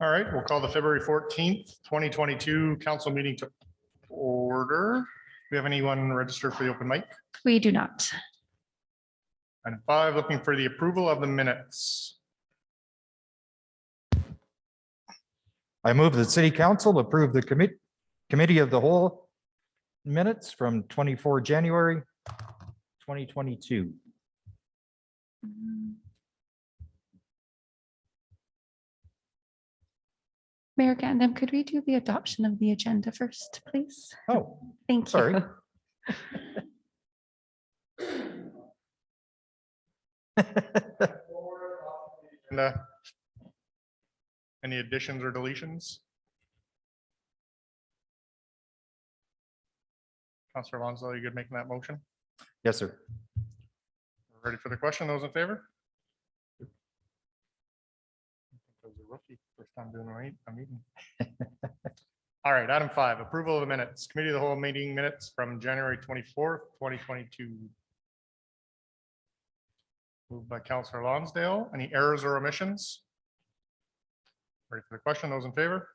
All right, we'll call the February 14th, 2022 council meeting to order. Do we have anyone registered for the open mic? We do not. Item 5, looking for the approval of the minutes. I move that City Council approve the Committee of the Whole minutes from 24 January 2022. Mayor Gandam, could we do the adoption of the agenda first, please? Oh, Thank you. sorry. And, any additions or deletions? Councilor Lonsdale, you good making that motion? Yes, sir. Ready for the question? Those in favor? That was a rookie, first time doing a meeting. All right, item 5, approval of the minutes. Committee of the Whole meeting minutes from January 24th, 2022. Moved by Councilor Lonsdale. Any errors or omissions? Ready for the question? Those in favor?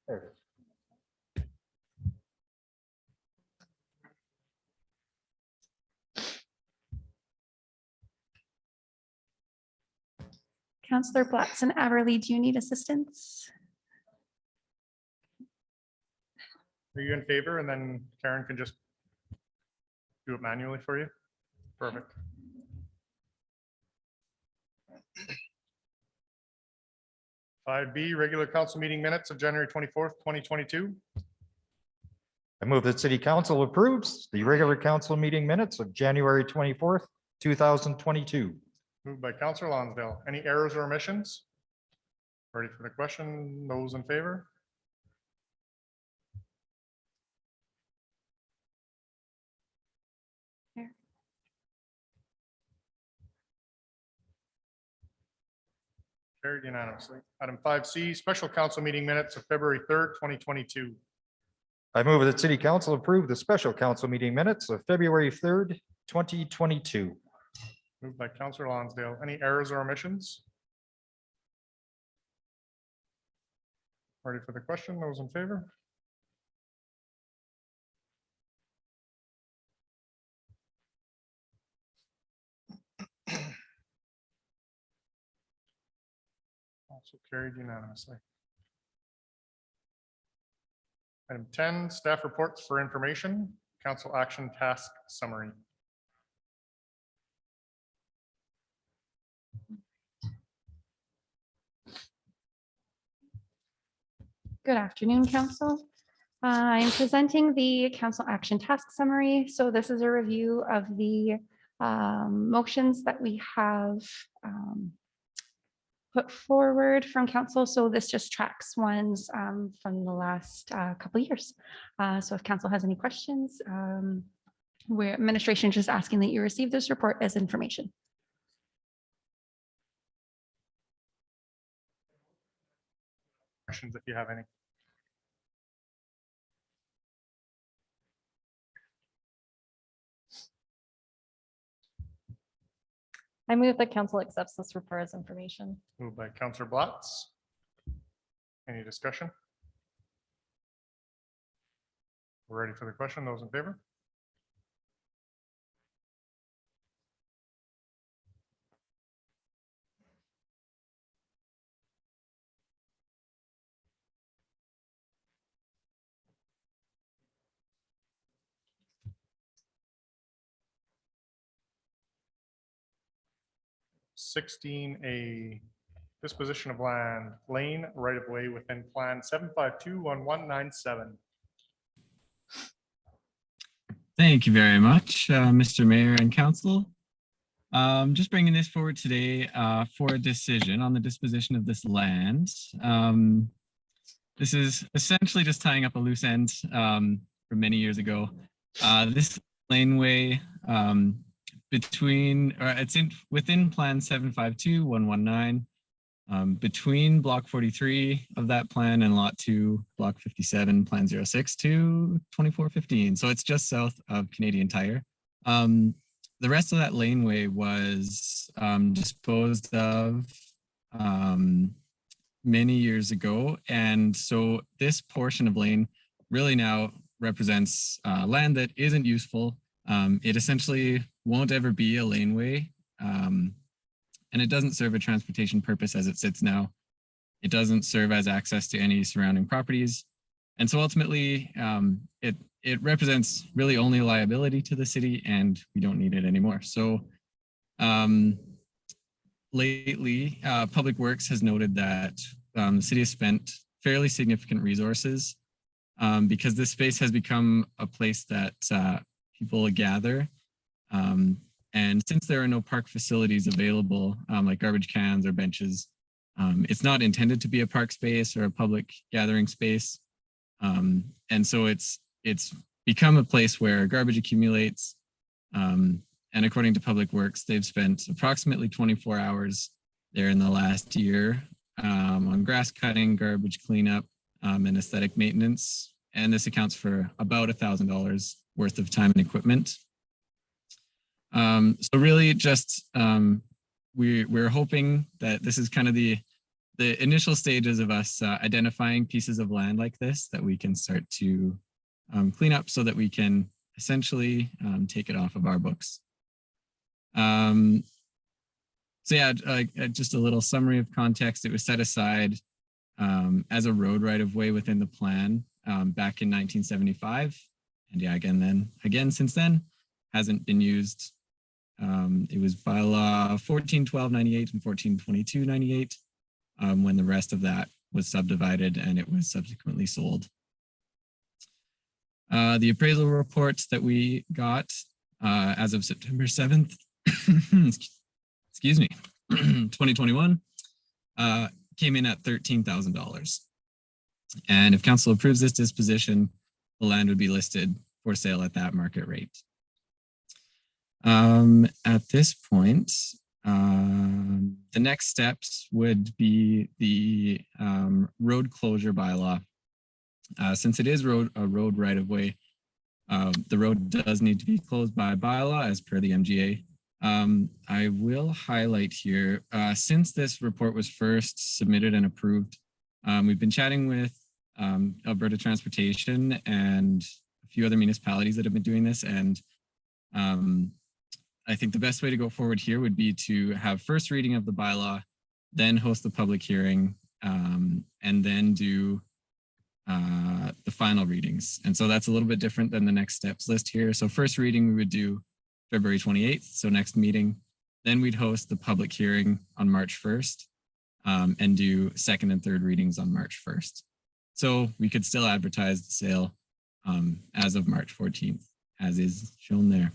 There it is. Councillor Blatz and Averly, do you need assistance? Are you in favor? And then Karen can just do it manually for you. Perfect. Five B, regular council meeting minutes of January 24th, 2022. I move that City Council approves the regular council meeting minutes of January 24th, 2022. Moved by Councilor Lonsdale. Any errors or omissions? Ready for the question? Those in favor? Here. Carried unanimously. Item 5C, special council meeting minutes of February 3rd, 2022. I move that City Council approve the special council meeting minutes of February 3rd, 2022. Moved by Councilor Lonsdale. Any errors or omissions? Ready for the question? Those in favor? Also carried unanimously. Item 10, staff reports for information, council action task summary. Good afternoon, Council. I'm presenting the Council Action Task Summary. So this is a review of the motions that we have put forward from Council. So this just tracks ones from the last couple of years. So if Council has any questions, where administration is just asking that you receive this report as information. Questions if you have any. I move that council accepts this report as information. Moved by Councilor Blatz. Any discussion? We're ready for the question. Those in favor? (16) disposition of land, lane right of way within plan 7521197. Thank you very much, Mr. Mayor and Council. Just bringing this forward today for a decision on the disposition of this land. This is essentially just tying up a loose end from many years ago. This laneway within Plan 752-119, between Block 43 of that plan and Lot 2, Block 57, Plan 06 to 2415. So it's just south of Canadian Tire. The rest of that laneway was disposed of many years ago. And so this portion of lane really now represents land that isn't useful. It essentially won't ever be a laneway. And it doesn't serve a transportation purpose as it sits now. It doesn't serve as access to any surrounding properties. And so ultimately, it represents really only a liability to the city, and we don't need it anymore. So lately, Public Works has noted that the city has spent fairly significant resources because this space has become a place that people gather. And since there are no park facilities available, like garbage cans or benches, it's not intended to be a park space or a public gathering space. And so it's become a place where garbage accumulates. And according to Public Works, they've spent approximately 24 hours there in the last year on grass cutting, garbage cleanup, and aesthetic maintenance. And this accounts for about $1,000 worth of time and equipment. So really just we're hoping that this is kind of the initial stages of us identifying pieces of land like this that we can start to clean up so that we can essentially take it off of our books. So yeah, just a little summary of context. It was set aside as a road right of way within the plan back in 1975. And yeah, again, since then, hasn't been used. It was bylaw 141298 and 142298 when the rest of that was subdivided and it was subsequently sold. The appraisal reports that we got as of September 7th, excuse me, 2021, came in at $13,000. And if council approves this disposition, the land would be listed for sale at that market rate. At this point, the next steps would be the road closure bylaw. Since it is a road right of way, the road does need to be closed by bylaw as per the MGA. I will highlight here, since this report was first submitted and approved, we've been chatting with Alberta Transportation and a few other municipalities that have been doing this. And I think the best way to go forward here would be to have first reading of the bylaw, then host the public hearing, and then do the final readings. And so that's a little bit different than the next steps list here. So first reading, we would do February 28th, so next meeting. Then we'd host the public hearing on March 1st and do second and third readings on March 1st. So we could still advertise the sale as of March 14th, as is shown there.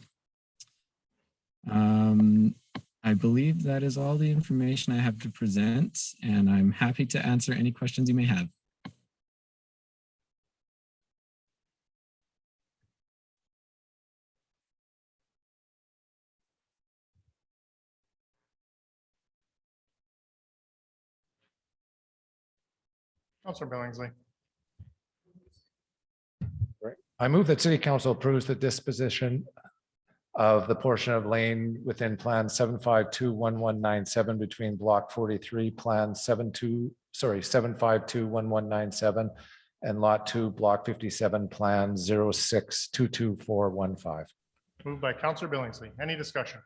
I believe that is all the information I have to present, and I'm happy to answer any questions you may have. Councilor Billingsley. I move that city council approves the disposition of the portion of lane within plan 7521197 between block 43, plan 7521197 and lot 2, block 57, plan 06222415. Moved by Councilor Billingsley. Any discussion?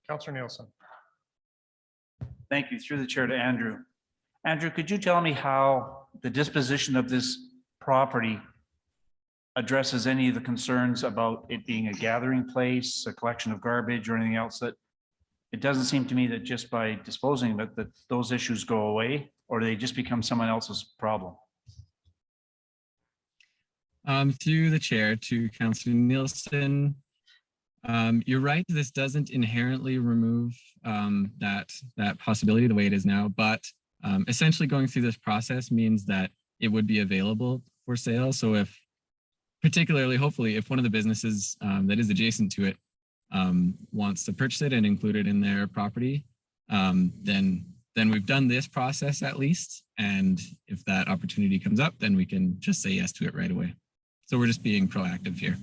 Councilor Nielsen. Thank you. Through the chair to Andrew. Andrew, could you tell me how the disposition of this property addresses any of the concerns about it being a gathering place, a collection of garbage, or anything else? That it doesn't seem to me that just by disposing of it, that those issues go away, or do they just become someone else's problem? Through the chair to Councilor Nielsen, you're right, this doesn't inherently remove that possibility the way it is now, but Essentially going through this process means that it would be available for sale. So if particularly, hopefully, if one of the businesses that is adjacent to it wants to purchase it and include it in their property, then we've done this process at least. And if that opportunity comes up, then we can just say yes to it right away. So we're just being proactive here.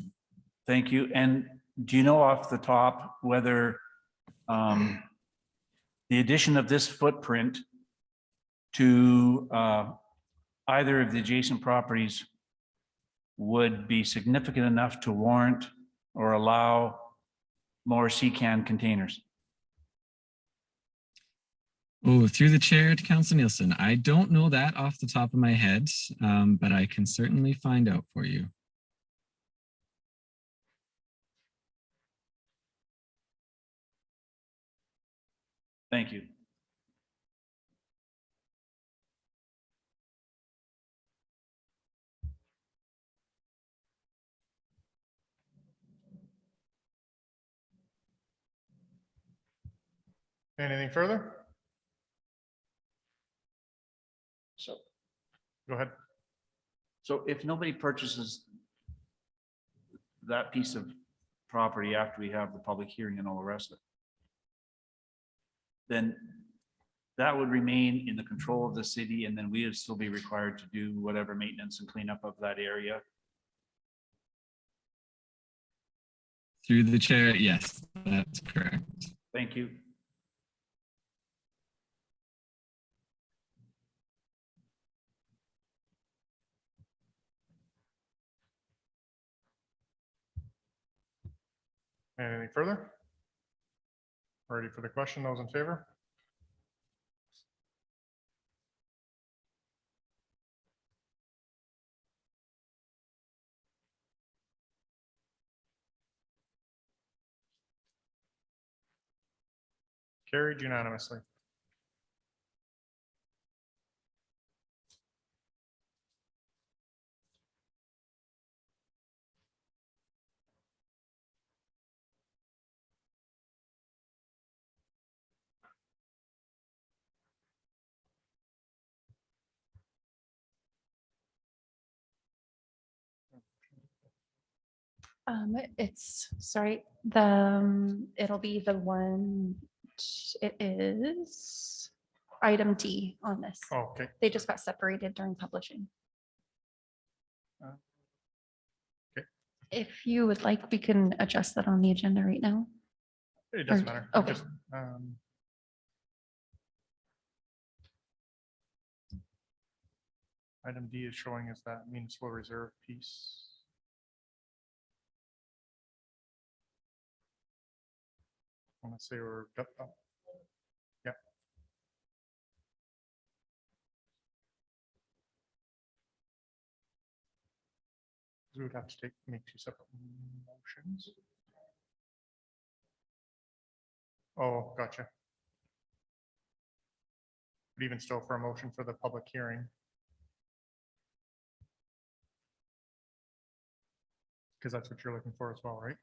Thank you. And do you know off the top whether the addition of this footprint to either of the adjacent properties would be significant enough to warrant or allow more can containers? Oh, through the chair to Councilor Nielsen, I don't know that off the top of my head, but I can certainly find out for you. Thank you. Anything further? So, Go ahead. so if nobody purchases that piece of property after we have the public hearing and all the rest of it, then that would remain in the control of the city, and then we would still be required to do whatever maintenance and cleanup of that area. Through the chair, yes, that's correct. Thank you. Anything further? Ready for the question? Those in favor? Carried unanimously. It's, sorry, it'll be the one, it is item D on this. Oh, okay. They just got separated during publishing. Okay. If you would like, we can adjust that on the agenda right now. It doesn't Or- matter. okay. Just, item D is showing us that municipal reserve piece. I want to say we're, yeah. We would have to make two separate motions. Oh, gotcha. But even still, for a motion for the public hearing. Because that's what you're looking for as well, right?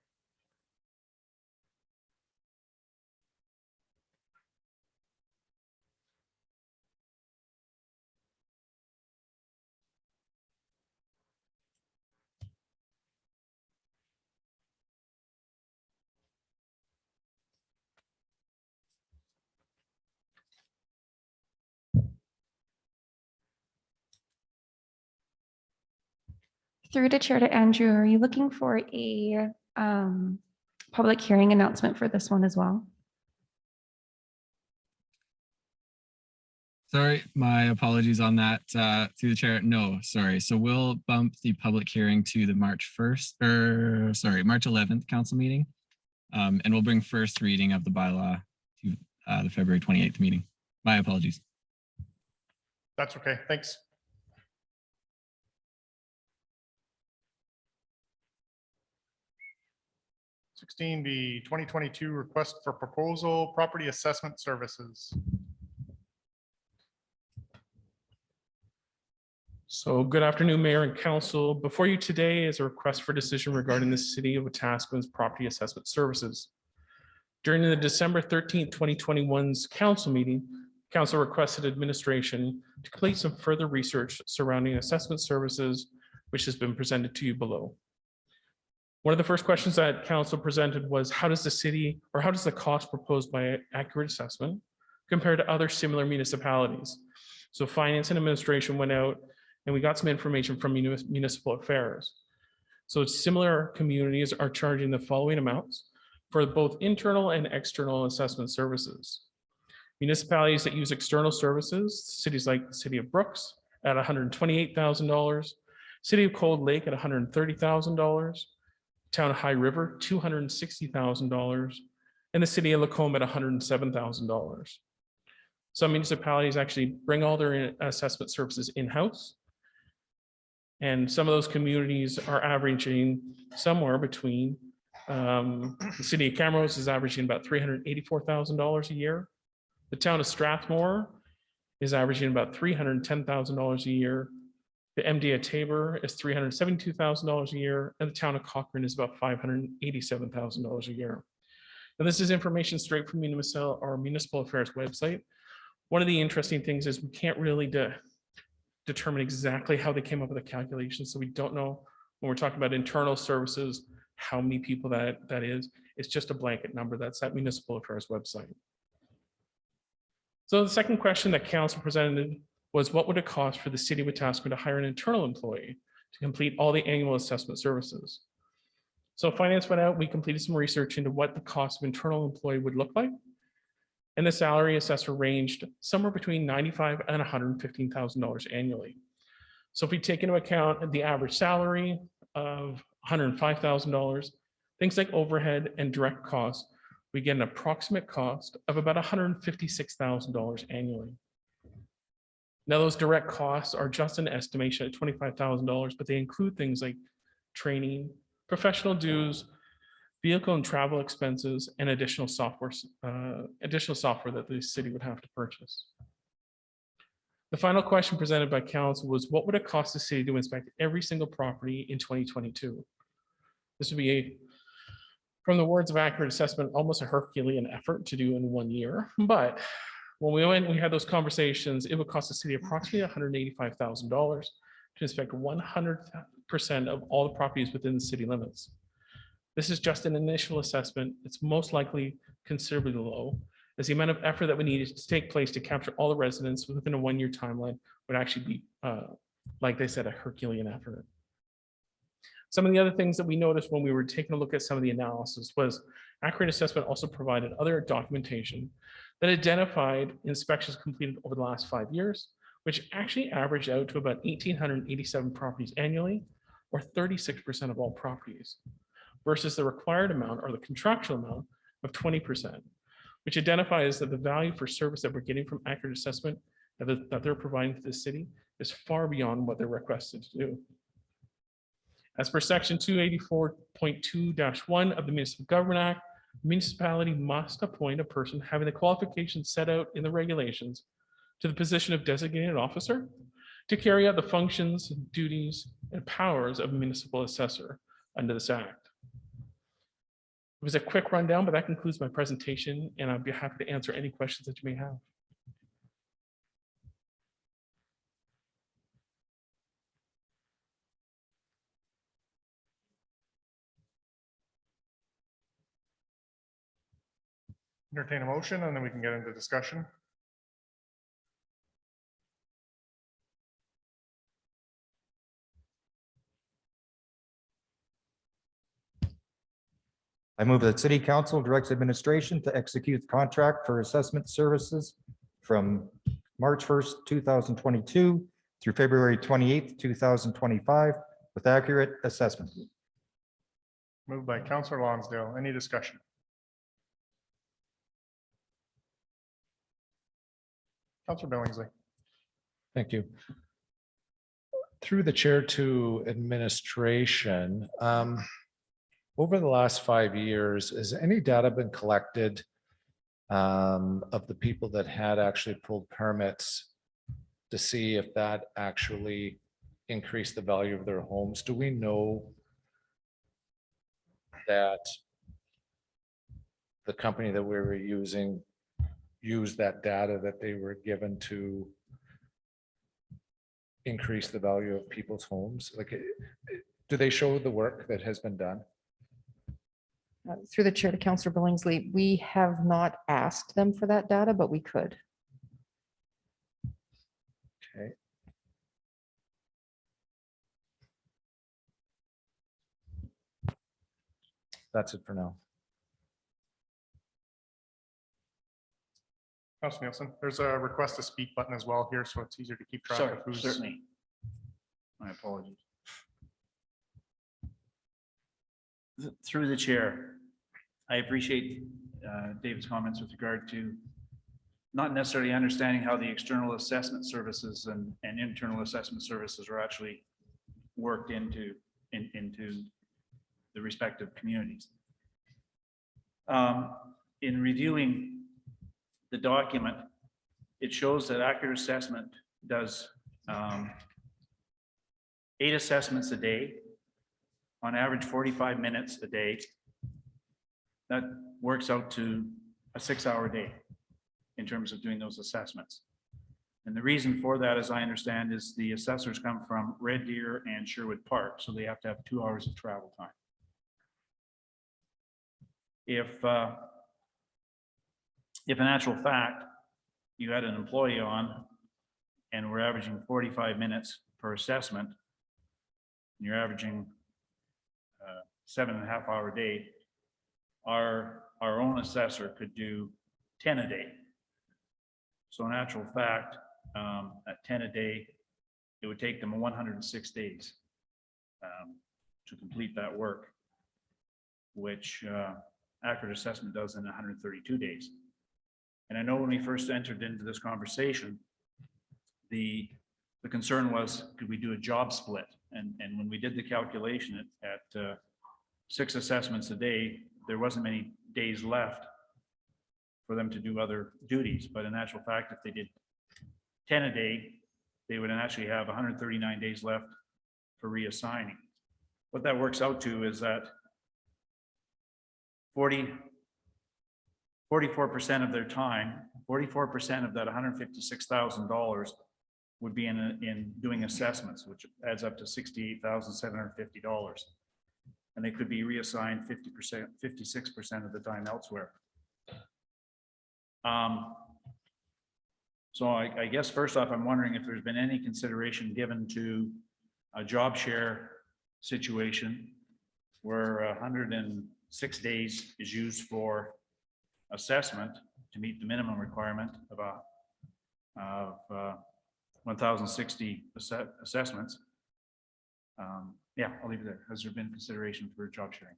Through the chair to Andrew, are you looking for a public hearing announcement for this one as well? Sorry, my apologies on that. Through the chair, no, sorry. So we'll bump the public hearing to the March 1st, or sorry, March 11th council meeting. And we'll bring first reading of the bylaw to the February 28th meeting. My apologies. That's okay. Thanks. B 2022 request for proposal, property assessment services. So good afternoon, Mayor and Council. Before you today is a request for decision regarding the City of Wetaskiwin's property assessment services. During the December 13th, 2021's council meeting, council requested administration to complete some further research surrounding assessment services, which has been presented to you below. One of the first questions that council presented was, how does the city, or how does the cost proposed by Accurate Assessment compare to other similar municipalities? So finance and administration went out and we got some information from municipal affairs. So similar communities are charging the following amounts for both internal and external assessment services. Municipalities that use external services, cities like the City of Brooks at $128,000, City of Cold Lake at $130,000, Town of High River, $260,000, and the City of Lacombe at $107,000. Some municipalities actually bring all their assessment services in-house. And some of those communities are averaging somewhere between, the City of Camrose is averaging about $384,000 a year. The Town of Strathmore is averaging about $310,000 a year. The MD at Tabor is $372,000 a year, and the Town of Cochrane is about $587,000 a year. Now, this is information straight from municipal affairs website. One of the interesting things is we can't really determine exactly how they came up with the calculations. So we don't know when we're talking about internal services, how many people that is. It's just a blanket number. That's that municipal affairs website. So the second question that council presented was, what would it cost for the city of Wetaskiwin to hire an internal employee to complete all the annual assessment services? So finance went out, we completed some research into what the cost of internal employee would look like. And the salary assessor ranged somewhere between $95,000 and $115,000 annually. So if we take into account the average salary of $105,000, things like overhead and direct costs, we get an approximate cost of about $156,000 annually. Now, those direct costs are just an estimation at $25,000, but they include things like training, professional dues, vehicle and travel expenses, and additional software that the city would have to purchase. The final question presented by council was, what would it cost the city to inspect every single property in 2022? This would be, from the words of Accurate Assessment, almost a Herculean effort to do in 1 year. But when we went, we had those conversations, it would cost the city approximately $185,000 to inspect 100% of all the properties within the city limits. This is just an initial assessment. It's most likely considerably low, as the amount of effort that we needed to take place to capture all the residents within a 1-year timeline would actually be, like they said, a Herculean effort. Some of the other things that we noticed when we were taking a look at some of the analysis was Accurate Assessment also provided other documentation that identified inspections completed over the last 5 years, which actually averaged out to about 1,887 properties annually, or 36% of all properties, versus the required amount or the contractual amount of 20%, which identifies that the value for service that we're getting from Accurate Assessment that they're providing to the city is far beyond what they're requested to do. As per section 284.2-1 of the Municipal Government Act, the municipality must appoint a person having the qualifications set out in the regulations to the position of designated officer to carry out the functions, duties, and powers of a municipal assessor under this act. It was a quick rundown, but that concludes my presentation, and I'd be happy to answer any questions that you may have. Entertain a motion and then we can get into discussion. I move that city council directs administration to execute the contract for assessment services from March 1st, 2022 through February 28th, 2025 with Accurate Assessment. Moved by Councillor Lonsdale. Any discussion? Councillor Billingsley. Thank you. Through the chair to administration, over the last 5 years, has any data been collected of the people that had actually pulled permits to see if that actually increased the value of their homes? Do we know that the company that we were using use that data that they were given to increase the value of people's homes? Like, do they show the work that has been done? Through the chair to Councillor Billingsley, we have not asked them for that data, but we could. Okay. That's it for now. Councilor Nielsen, there's a request to speak button as well here, so it's easier to keep track Sorry, of who's. certainly. My apologies. Through the chair, I appreciate David's comments with regard to not necessarily understanding how the external assessment services and internal assessment services are actually worked into the respective communities. In reviewing the document, it shows that Accurate Assessment does 8 assessments a day, on average 45 minutes a day. That works out to a 6-hour day in terms of doing those assessments. And the reason for that, as I understand, is the assessors come from Red Deer and Sherwood Park, so they have to have 2 hours of travel time. If in actual fact, you had an employee on and we're averaging 45 minutes per assessment, and you're averaging 7.5-hour day, our own assessor could do 10 a day. So in actual fact, at 10 a day, it would take them 106 days to complete that work, which Accurate Assessment does in 132 days. And I know when we first entered into this conversation, the concern was, could we do a job split? And when we did the calculation at 6 assessments a day, there wasn't many days left for them to do other duties. But in actual fact, if they did 10 a day, they would actually have 139 days left for reassigning. What that works out to is that 44% of their time, 44% of that $156,000 would be in doing assessments, which adds up to $68,750. And they could be reassigned 50%, 56% of the time elsewhere. So I guess first off, I'm wondering if there's been any consideration given to a job share situation where 106 days is used for assessment to meet the minimum requirement of 1,060 assessments. Yeah, I'll leave it there. Has there been consideration for job sharing?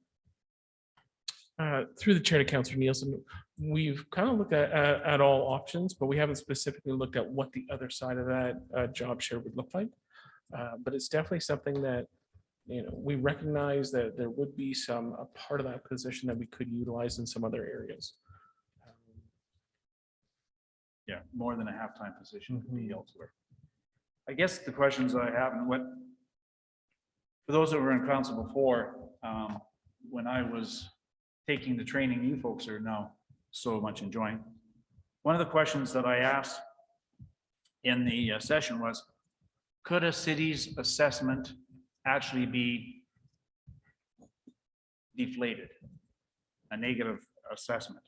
Through the chair to Councillor Nielsen, we've kind of looked at all options, but we haven't specifically looked at what the other side of that job share would look like. But it's definitely something that, we recognize that there would be a part of that position that we could utilize in some other areas. Yeah, more than a half-time position could be elsewhere. I guess the questions I have, and for those that were in council before, when I was taking the training you folks are now so much enjoying, one of the questions that I asked in the session was, could a city's assessment actually be deflated, a negative assessment?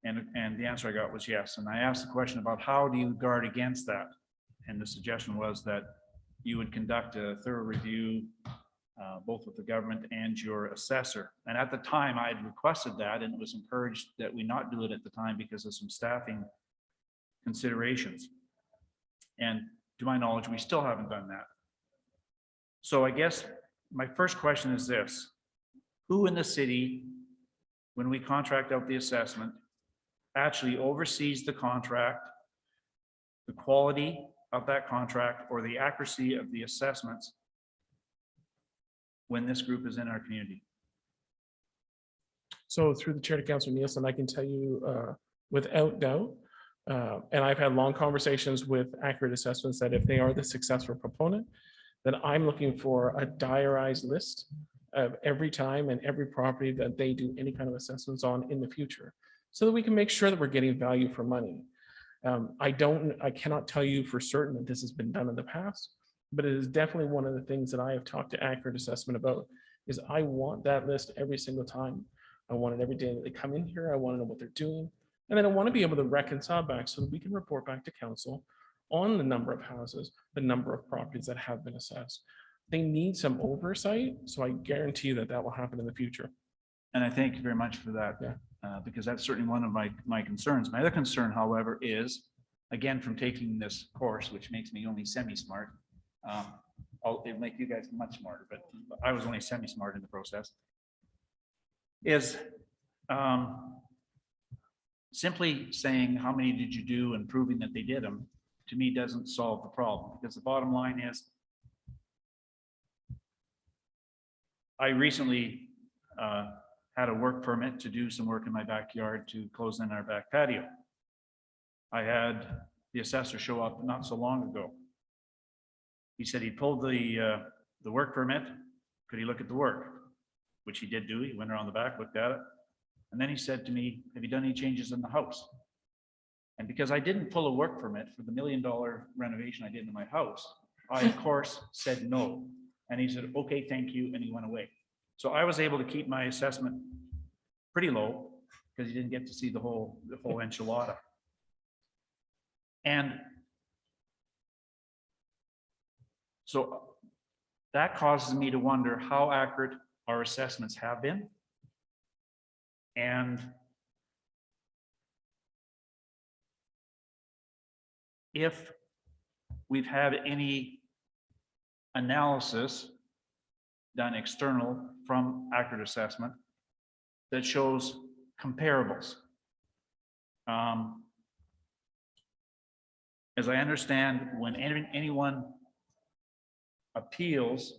And the answer I got was yes. And I asked the question about how do you guard against that? And the suggestion was that you would conduct a thorough review, both with the government and your assessor. And at the time I had requested that, and it was encouraged that we not do it at the time because of some staffing considerations. And to my knowledge, we still haven't done that. So I guess my first question is this: who in the city, when we contract out the assessment, actually oversees the contract, the quality of that contract, or the accuracy of the assessments when this group is in our community? So through the chair to Councillor Nielsen, I can tell you without doubt, and I've had long conversations with Accurate Assessments, that if they are the successful proponent, then I'm looking for a diarized list of every time and every property that they do any kind of assessments on in the future. so that we can make sure that we're getting value for money. I cannot tell you for certain that this has been done in the past, but it is definitely one of the things that I have talked to Accurate Assessment about, is I want that list every single time. I want it every day that they come in here. I want to know what they're doing. And then I want to be able to reconcile back so that we can report back to council on the number of houses, the number of properties that have been assessed. They need some oversight, so I guarantee you that that will happen in the future. And I thank you very much for that. Yeah. Because that's certainly one of my concerns. My other concern, however, is, again, from taking this course, which makes me only semi-smart. It'll make you guys much smarter, but I was only semi-smart in the process. Is simply saying how many did you do and proving that they did them, to me, doesn't solve the problem, because the bottom line is, I recently had a work permit to do some work in my backyard to close in our back patio. I had the assessor show up not so long ago. He said he pulled the work permit. Could he look at the work? Which he did do. He went around the back, looked at it. And then he said to me, have you done any changes in the house? And because I didn't pull a work permit for the $1 million renovation I did in my house, I, of course, said no. And he said, okay, thank you. And he went away. So I was able to keep my assessment pretty low because you didn't get to see the whole enchilada. And so that causes me to wonder how accurate our assessments have been. And if we've had any analysis done external from Accurate Assessment that shows comparables. As I understand, when anyone appeals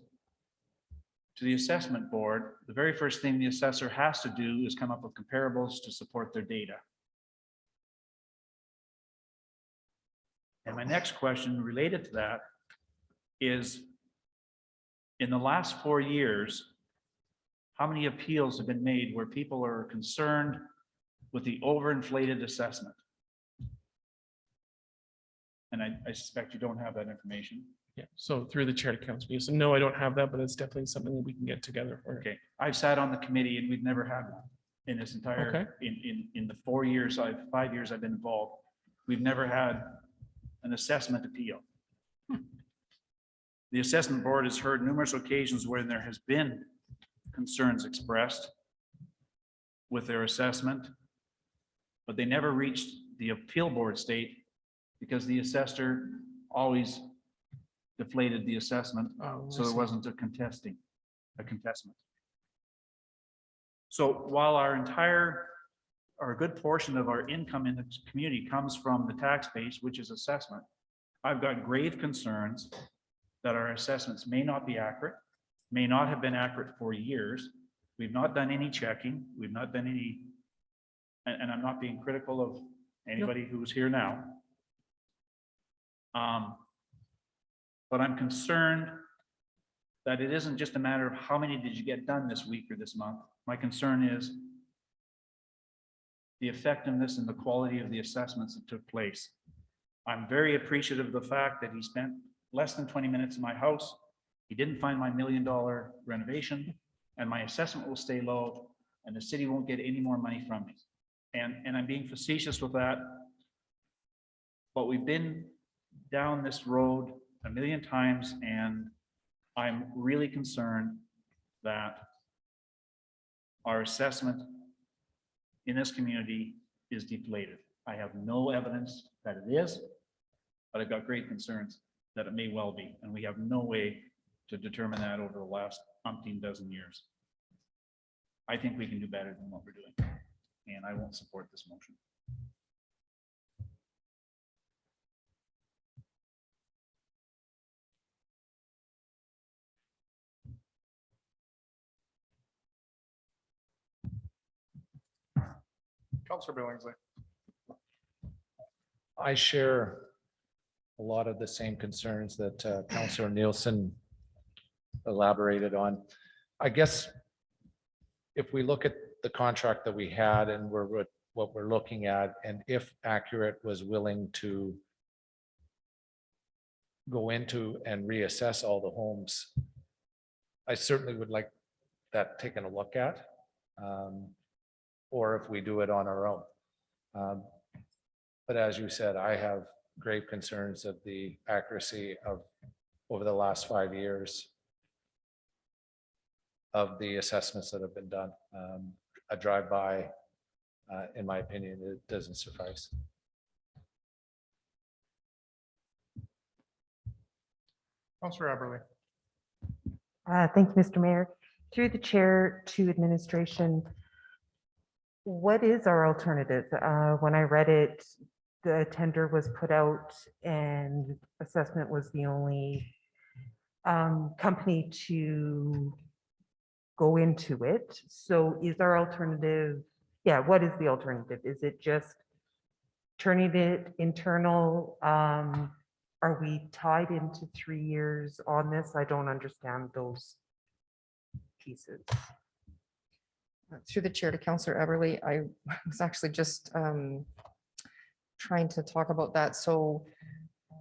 to the assessment board, the very first thing the assessor has to do is come up with comparables to support their data. And my next question related to that is, in the last 4 years, how many appeals have been made where people are concerned with the overinflated assessment? And I suspect you don't have that information. Yeah, so through the chair to council, yes, no, I don't have that, but it's definitely something that we can get together for. Okay, I've sat on the committee and we've never had one in this entire, Okay. in the 5 years I've been involved. We've never had an assessment appeal. The assessment board has heard numerous occasions where there has been concerns expressed with their assessment, but they never reached the appeal board state because the assessor always deflated the assessment, so there wasn't a contestment. So while a good portion of our income in the community comes from the tax base, which is assessment, I've got grave concerns that our assessments may not be accurate, may not have been accurate for years. We've not done any checking. We've not done any, and I'm not being critical of anybody who's here now. But I'm concerned that it isn't just a matter of how many did you get done this week or this month. My concern is the effectiveness and the quality of the assessments that took place. I'm very appreciative of the fact that he spent less than 20 minutes in my house. He didn't find my $1 million renovation, and my assessment will stay low, and the city won't get any more money from me. And I'm being facetious with that, but we've been down this road a million times, and I'm really concerned that our assessment in this community is deflated. I have no evidence that it is, but I've got great concerns that it may well be, and we have no way to determine that over the last umpteen dozen years. I think we can do better than what we're doing, and I won't support this motion. Councillor Billingsley. I share a lot of the same concerns that Councillor Nielsen elaborated on. I guess if we look at the contract that we had and we're what we're looking at, and if Accurate was willing to go into and reassess all the homes, I certainly would like that taken a look at. Or if we do it on our own. But as you said, I have grave concerns of the accuracy of, over the last 5 years, of the assessments that have been done. A drive-by, in my opinion, it doesn't suffice. Councillor Eberly. Thank you, Mr. Mayor. Through the chair to administration, what is our alternative? When I read it, the tender was put out and assessment was the only company to go into it. So is our alternative, yeah, what is the alternative? Is it just turning it internal? Are we tied into 3 years on this? I don't understand those pieces. Through the chair to Councillor Everly, I was actually just trying to talk about that. So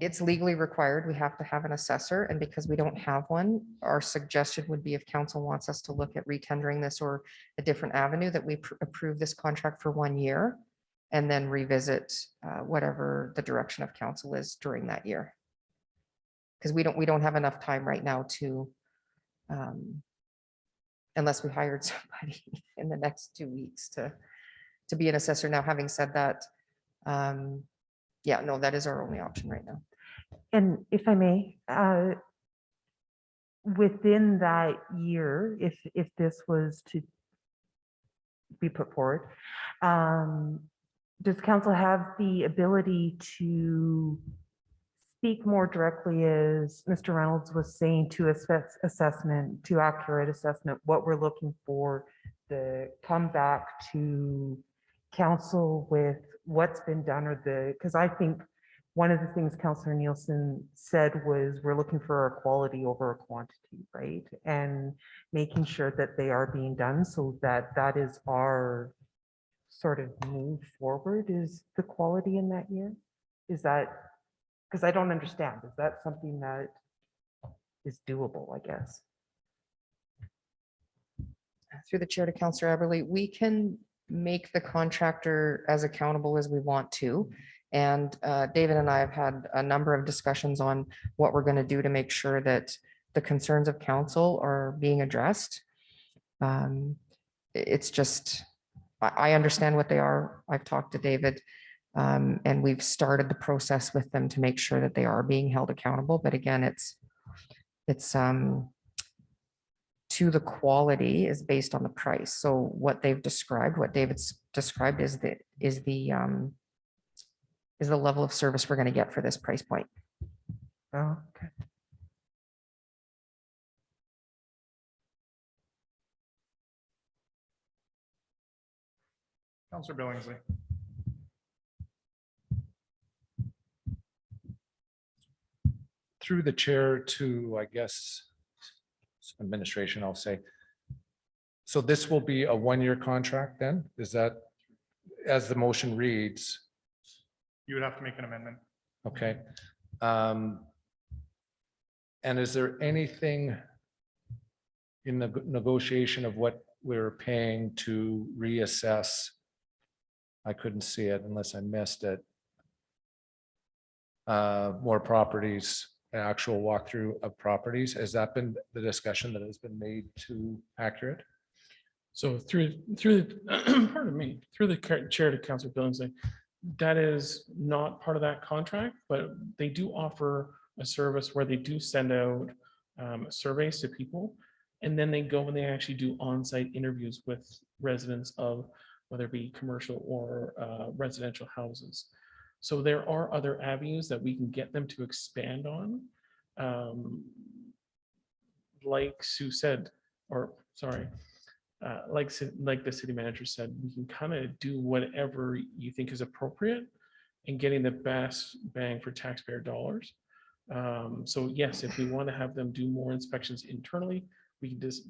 it's legally required. We have to have an assessor, and because we don't have one, our suggestion would be if council wants us to look at retendering this or a different avenue, that we approve this contract for 1 year and then revisit whatever the direction of council is during that year. Because we don't have enough time right now to, unless we hired somebody in the next 2 weeks to be an assessor. Now, having said that, yeah, no, that is our only option right now. And if I may, within that year, if this was to be put forward, does council have the ability to speak more directly, as Mr. Reynolds was saying, to assessment, to accurate assessment, what we're looking for, the come back to council with what's been done, or because I think one of the things Councillor Nielsen said was we're looking for a quality over a quantity, right? And making sure that they are being done, so that is our sort of move forward, is the quality in that year. Is that, because I don't understand, is that something that is doable, I guess? Through the chair to Councillor Everly, we can make the contractor as accountable as we want to. And David and I have had a number of discussions on what we're going to do to make sure that the concerns of council are being addressed. It's just, I understand what they are. I've talked to David, and we've started the process with them to make sure that they are being held accountable. But again, it's to the quality is based on the price. So what they've described, what David's described is the level of service we're going to get for this price point. Oh, okay. Councillor Billingsley. Through the chair to, I guess, administration, I'll say. So this will be a 1-year contract then? Is that, as the motion reads? You would have to make an amendment. Okay. And is there anything in the negotiation of what we're paying to reassess? I couldn't see it unless I missed it. More properties, an actual walkthrough of properties. Has that been the discussion that has been made to Accurate? So through pardon me, through the chair to Councillor Billingsley, that is not part of that contract, but they do offer a service where they do send out surveys to people, and then they go and they actually do on-site interviews with residents of whether it be commercial or residential houses. So there are other avenues that we can get them to expand on. Like Sue said, or sorry, like the city manager said, we can kind of do whatever you think is appropriate in getting the best bang for taxpayer dollars. So yes, if we want to have them do more inspections internally, we can just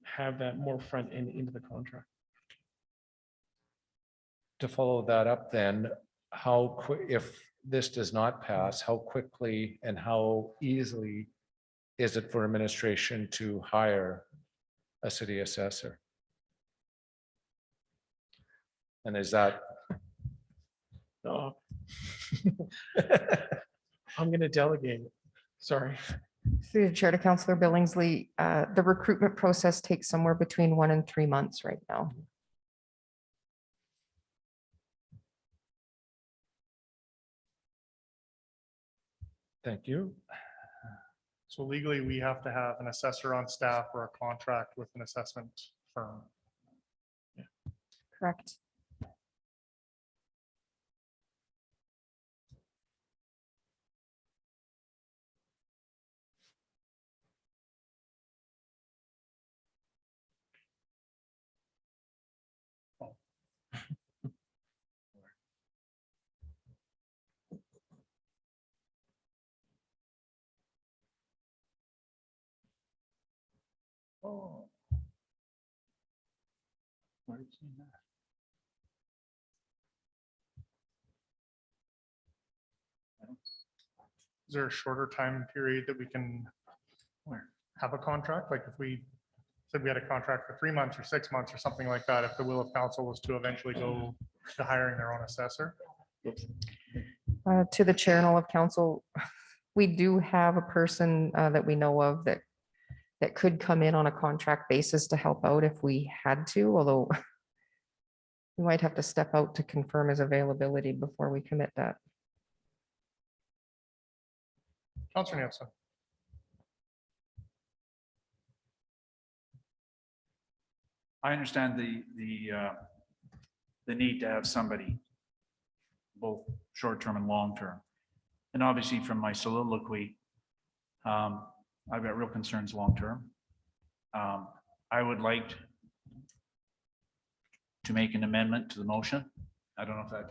have that more front end into the contract. to follow that up then, how quick, if this does not pass, how quickly and how easily is it for administration to hire a city assessor? And is that? Oh. I'm going to delegate. Sorry. Through the chair to Councillor Billingsley, the recruitment process takes somewhere between 1 and 3 months right now. Thank you. So legally, we have to have an assessor on staff or a contract with an assessment firm. Correct. Oh. Where did you see that? Is there a shorter time period that we can have a contract? Like if we said we had a contract for 3 months or 6 months or something like that, if the will of council was to eventually go to hiring their own assessor? To the chair and all of council, we do have a person that we know of that could come in on a contract basis to help out if we had to, although we might have to step out to confirm his availability before we commit that. Councillor Nielsen. I understand the need to have somebody, both short-term and long-term. And obviously from my soliloquy, I've got real concerns long-term. I would like to make an amendment to the motion. I don't know if that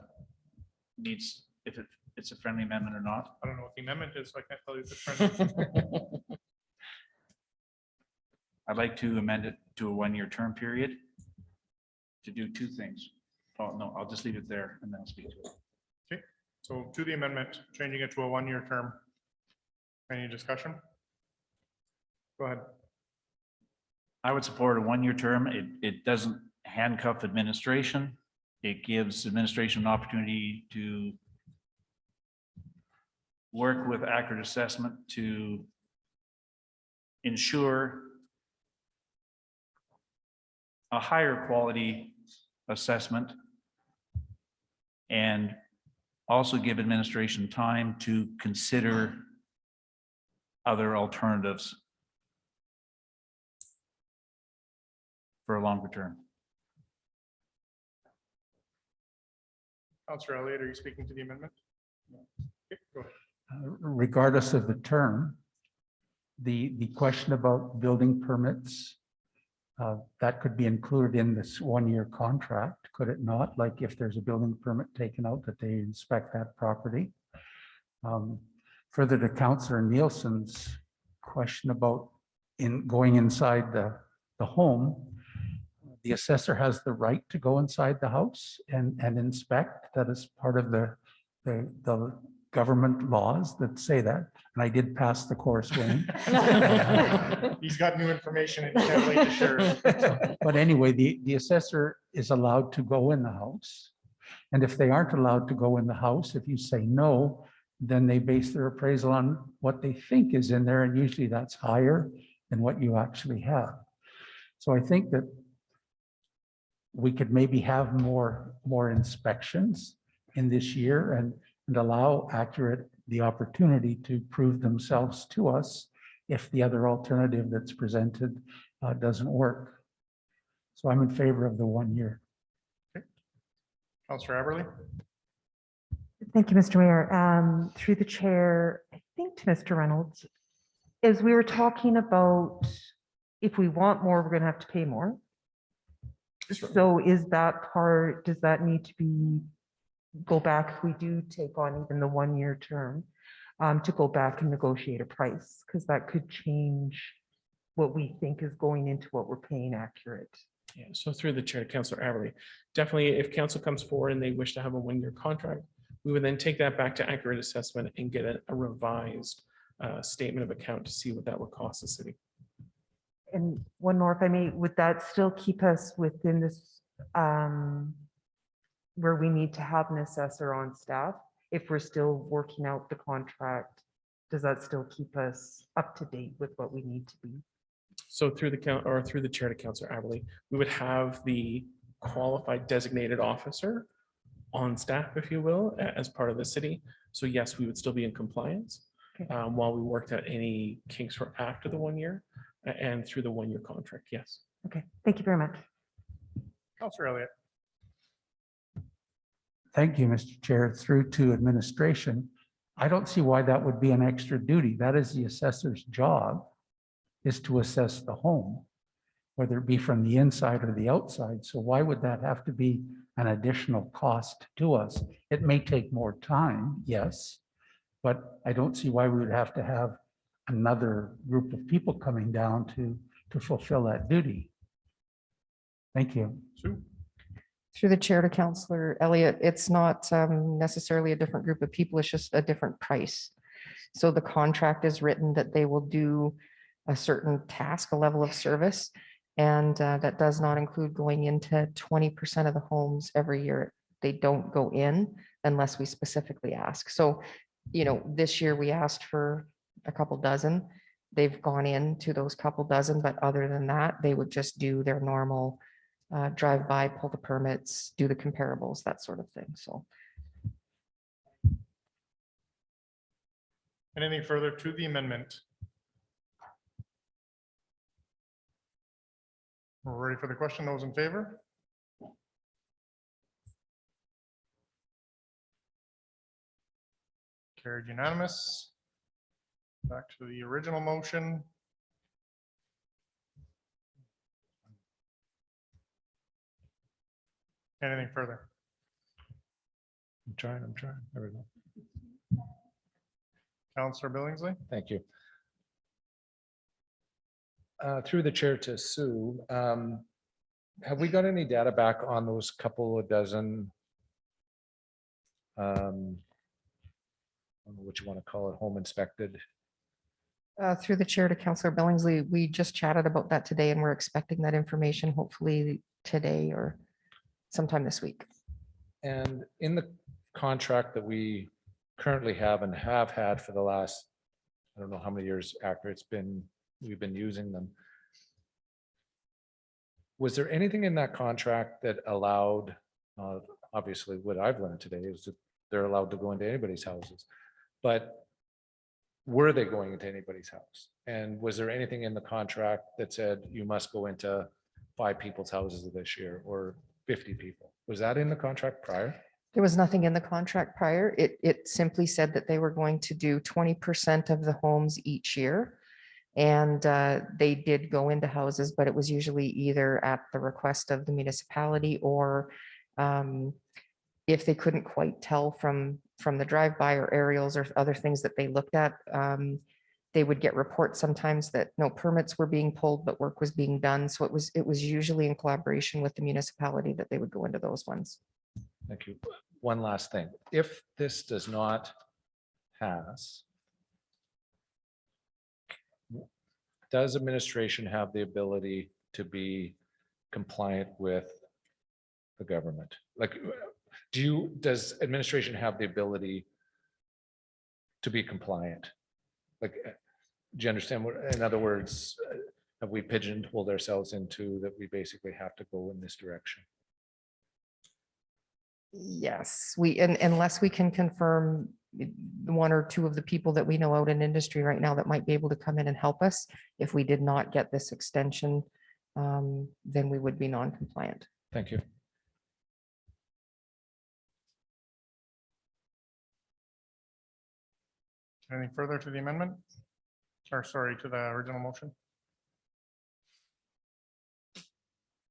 needs, if it's a friendly amendment or not. I don't know what the amendment is, so I can't tell you if it's friendly. I'd like to amend it to a one-year term period to do two things. Oh, no, I'll just leave it there and then I'll speak to it. Okay, so to the amendment, changing it to a one-year term. Any discussion? Go ahead. I would support a one-year term. It doesn't handcuff administration. It gives administration an opportunity to work with accurate assessment to ensure a higher quality assessment and also give administration time to consider other alternatives for a longer term. Councillor Elliott, are you speaking to the amendment? Okay, go ahead. Regardless of the term, the question about building permits, that could be included in this one-year contract, could it not? Like if there's a building permit taken out that they inspect that property. Further to Councillor Nielsen's question about going inside the home, the assessor has the right to go inside the house and inspect. That is part of the government laws that say that. And I did pass the course, Wayne. He's got new information and he can't wait to share it. But anyway, the assessor is allowed to go in the house. And if they aren't allowed to go in the house, if you say no, then they base their appraisal on what they think is in there. And usually that's higher than what you actually have. So I think that we could maybe have more inspections in this year and allow accurate the opportunity to prove themselves to us if the other alternative that's presented doesn't work. So I'm in favor of the 1 year. Councillor Aberley. Thank you, Mr. Mayor. Through the chair, I think to Mr. Reynolds, as we were talking about, if we want more, we're going to have to pay more. So is that part, does that need to be, go back if we do take on even the 1 year term, to go back and negotiate a price? Because that could change what we think is going into what we're paying accurate. Yeah, so through the chair, Councillor Everly, definitely if council comes forward and they wish to have a one-year contract, we would then take that back to accurate assessment and get a revised statement of account to see what that would cost the city. And one more, if I may, would that still keep us within this, where we need to have an assessor on staff? If we're still working out the contract, does that still keep us up to date with what we need to be? So through the count or through the chair to Councillor Everly, we would have the qualified designated officer on staff, if you will, as part of the city. So yes, we would still be in compliance Okay. while we worked out any kinks for after the 1 year and through the 1 year contract. Yes. Okay, thank you very much. Councillor Elliott. Thank you, Mr. Chair. Through to administration. I don't see why that would be an extra duty. That is the assessor's job, is to assess the home, whether it be from the inside or the outside. So why would that have to be an additional cost to us? It may take more time, yes, but I don't see why we would have to have another group of people coming down to fulfill that duty. Thank you. Sue. Through the chair to Councillor Elliott, it's not necessarily a different group of people, it's just a different price. So the contract is written that they will do a certain task, a level of service, and that does not include going into 20% of the homes every year. They don't go in unless we specifically ask. So, you know, this year we asked for a couple dozen. They've gone into those couple dozen, but other than that, they would just do their normal drive by, pull the permits, do the comparables, that sort of thing. So Anything further to the amendment? We're ready for the question. Those in favor? Carried unanimous. Back to the original motion. Anything further? I'm trying. There we go. Councillor Billingsley? Thank you. Through the chair to Sue, have we got any data back on those couple of dozen? I don't know what you want to call it, home inspected. through the chair to Councillor Billingsley, we just chatted about that today and we're expecting that information hopefully today or sometime this week. And in the contract that we currently have and have had for the last, I don't know how many years after we've been using them. Was there anything in that contract that allowed, obviously what I've learned today is that they're allowed to go into anybody's houses, but were they going into anybody's house? And was there anything in the contract that said you must go into 5 people's houses this year or 50 people? Was that in the contract prior? There was nothing in the contract prior. It simply said that they were going to do 20% of the homes each year. And they did go into houses, but it was usually either at the request of the municipality or if they couldn't quite tell from the drive-by or aerials or other things that they looked at, they would get reports sometimes that no permits were being pulled, but work was being done. So it was usually in collaboration with the municipality that they would go into those ones. Thank you. One last thing. If this does not pass, does administration have the ability to be compliant with the government? Like, does administration have the ability to be compliant? Like, do you understand what, in other words, have we pigeonholed ourselves into that we basically have to go in this direction? Yes, unless we can confirm 1 or 2 of the people that we know out in industry right now that might be able to come in and help us. If we did not get this extension, then we would be non-compliant. Thank you. Anything further to the amendment? Or sorry, to the original motion?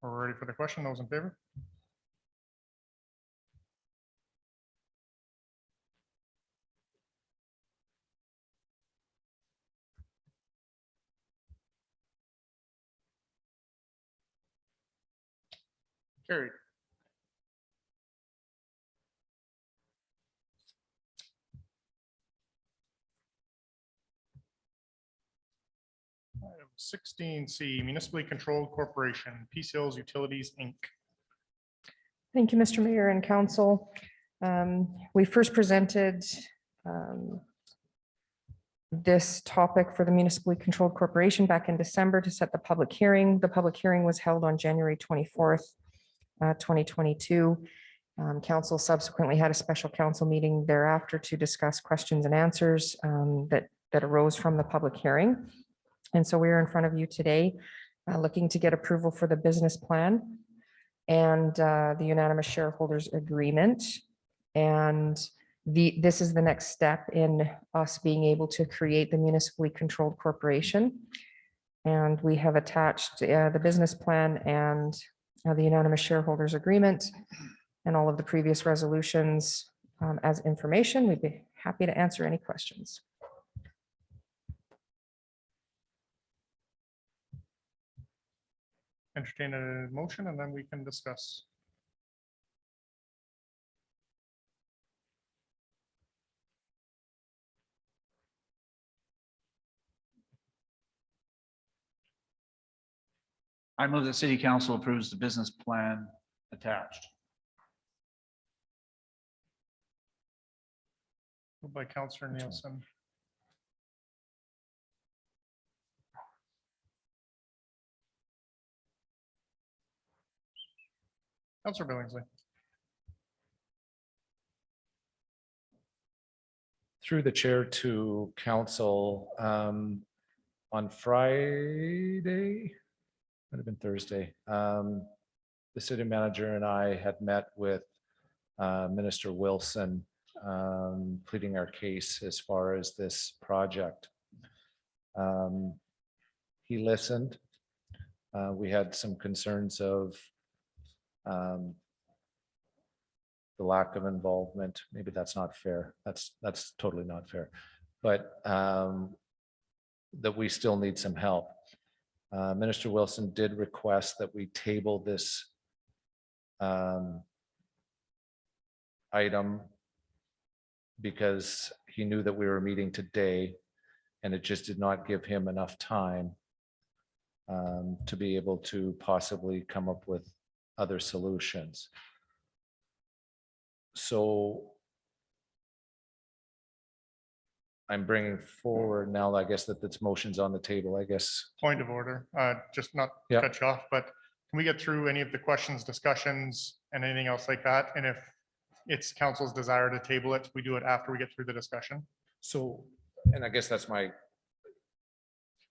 We're ready for the question. Those in favor? Carried. Item 16C, municipally controlled corporation, Peace Hills Utilities, Inc. Thank you, Mr. Mayor and Council. We first presented this topic for the municipally controlled corporation back in December to set the public hearing. The public hearing was held on January 24th, 2022. Council subsequently had a special council meeting thereafter to discuss questions and answers that arose from the public hearing. And so we're in front of you today, looking to get approval for the business plan and the unanimous shareholders agreement. And this is the next step in us being able to create the municipally controlled corporation. And we have attached the business plan and the unanimous shareholders agreement and all of the previous resolutions as information. We'd be happy to answer any questions. Entertain a motion and then we can discuss. I move that city council approves the business plan attached. Moved by Councillor Nielsen. Councillor Billingsley. Through the chair to council, on Friday, might have been Thursday, the city manager and I had met with Minister Wilson, pleading our case as far as this project. He listened. We had some concerns of the lack of involvement. Maybe that's not fair. That's totally not fair. But that we still need some help. Minister Wilson did request that we table this item because he knew that we were meeting today and it just did not give him enough time to be able to possibly come up with other solutions. So I'm bringing forward now, I guess that this motion's on the table, I guess. Point of order, just not to Yeah. cut you off, but can we get through any of the questions, discussions, and anything else like that? And if it's council's desire to table it, we do it after we get through the discussion. So, and I guess that's my,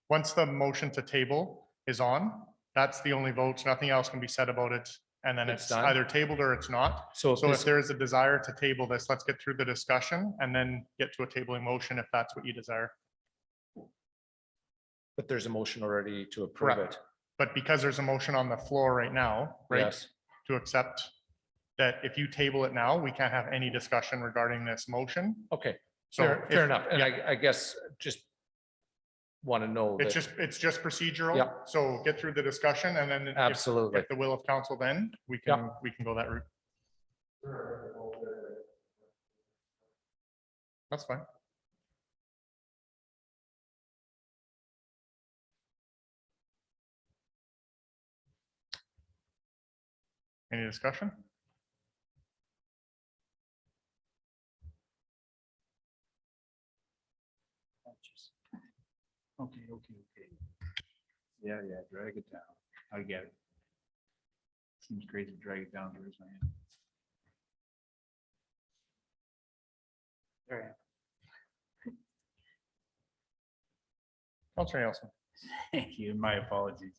Once the motion to table is on, that's the only vote. Nothing else can be said about it. And then It's it's done? either tabled or it's not. so So if this, there is a desire to table this, let's get through the discussion and then get to a tabling motion if that's what you desire. but there's a motion already to approve it. Correct. But because there's a motion on the floor right now, right, Yes, to accept that if you table it now, we can't have any discussion regarding this motion. okay, So fair, if- fair enough. And yeah. I guess just want to know It's that, it's just procedural. Yeah. So get through the discussion and then absolutely. if the will of council, then we can go that route. That's fine. Any discussion? Okay. Yeah, drag it down. I get it. Seems crazy to drag it down to his hand. There. Councilor Nielsen. Thank you. My apologies.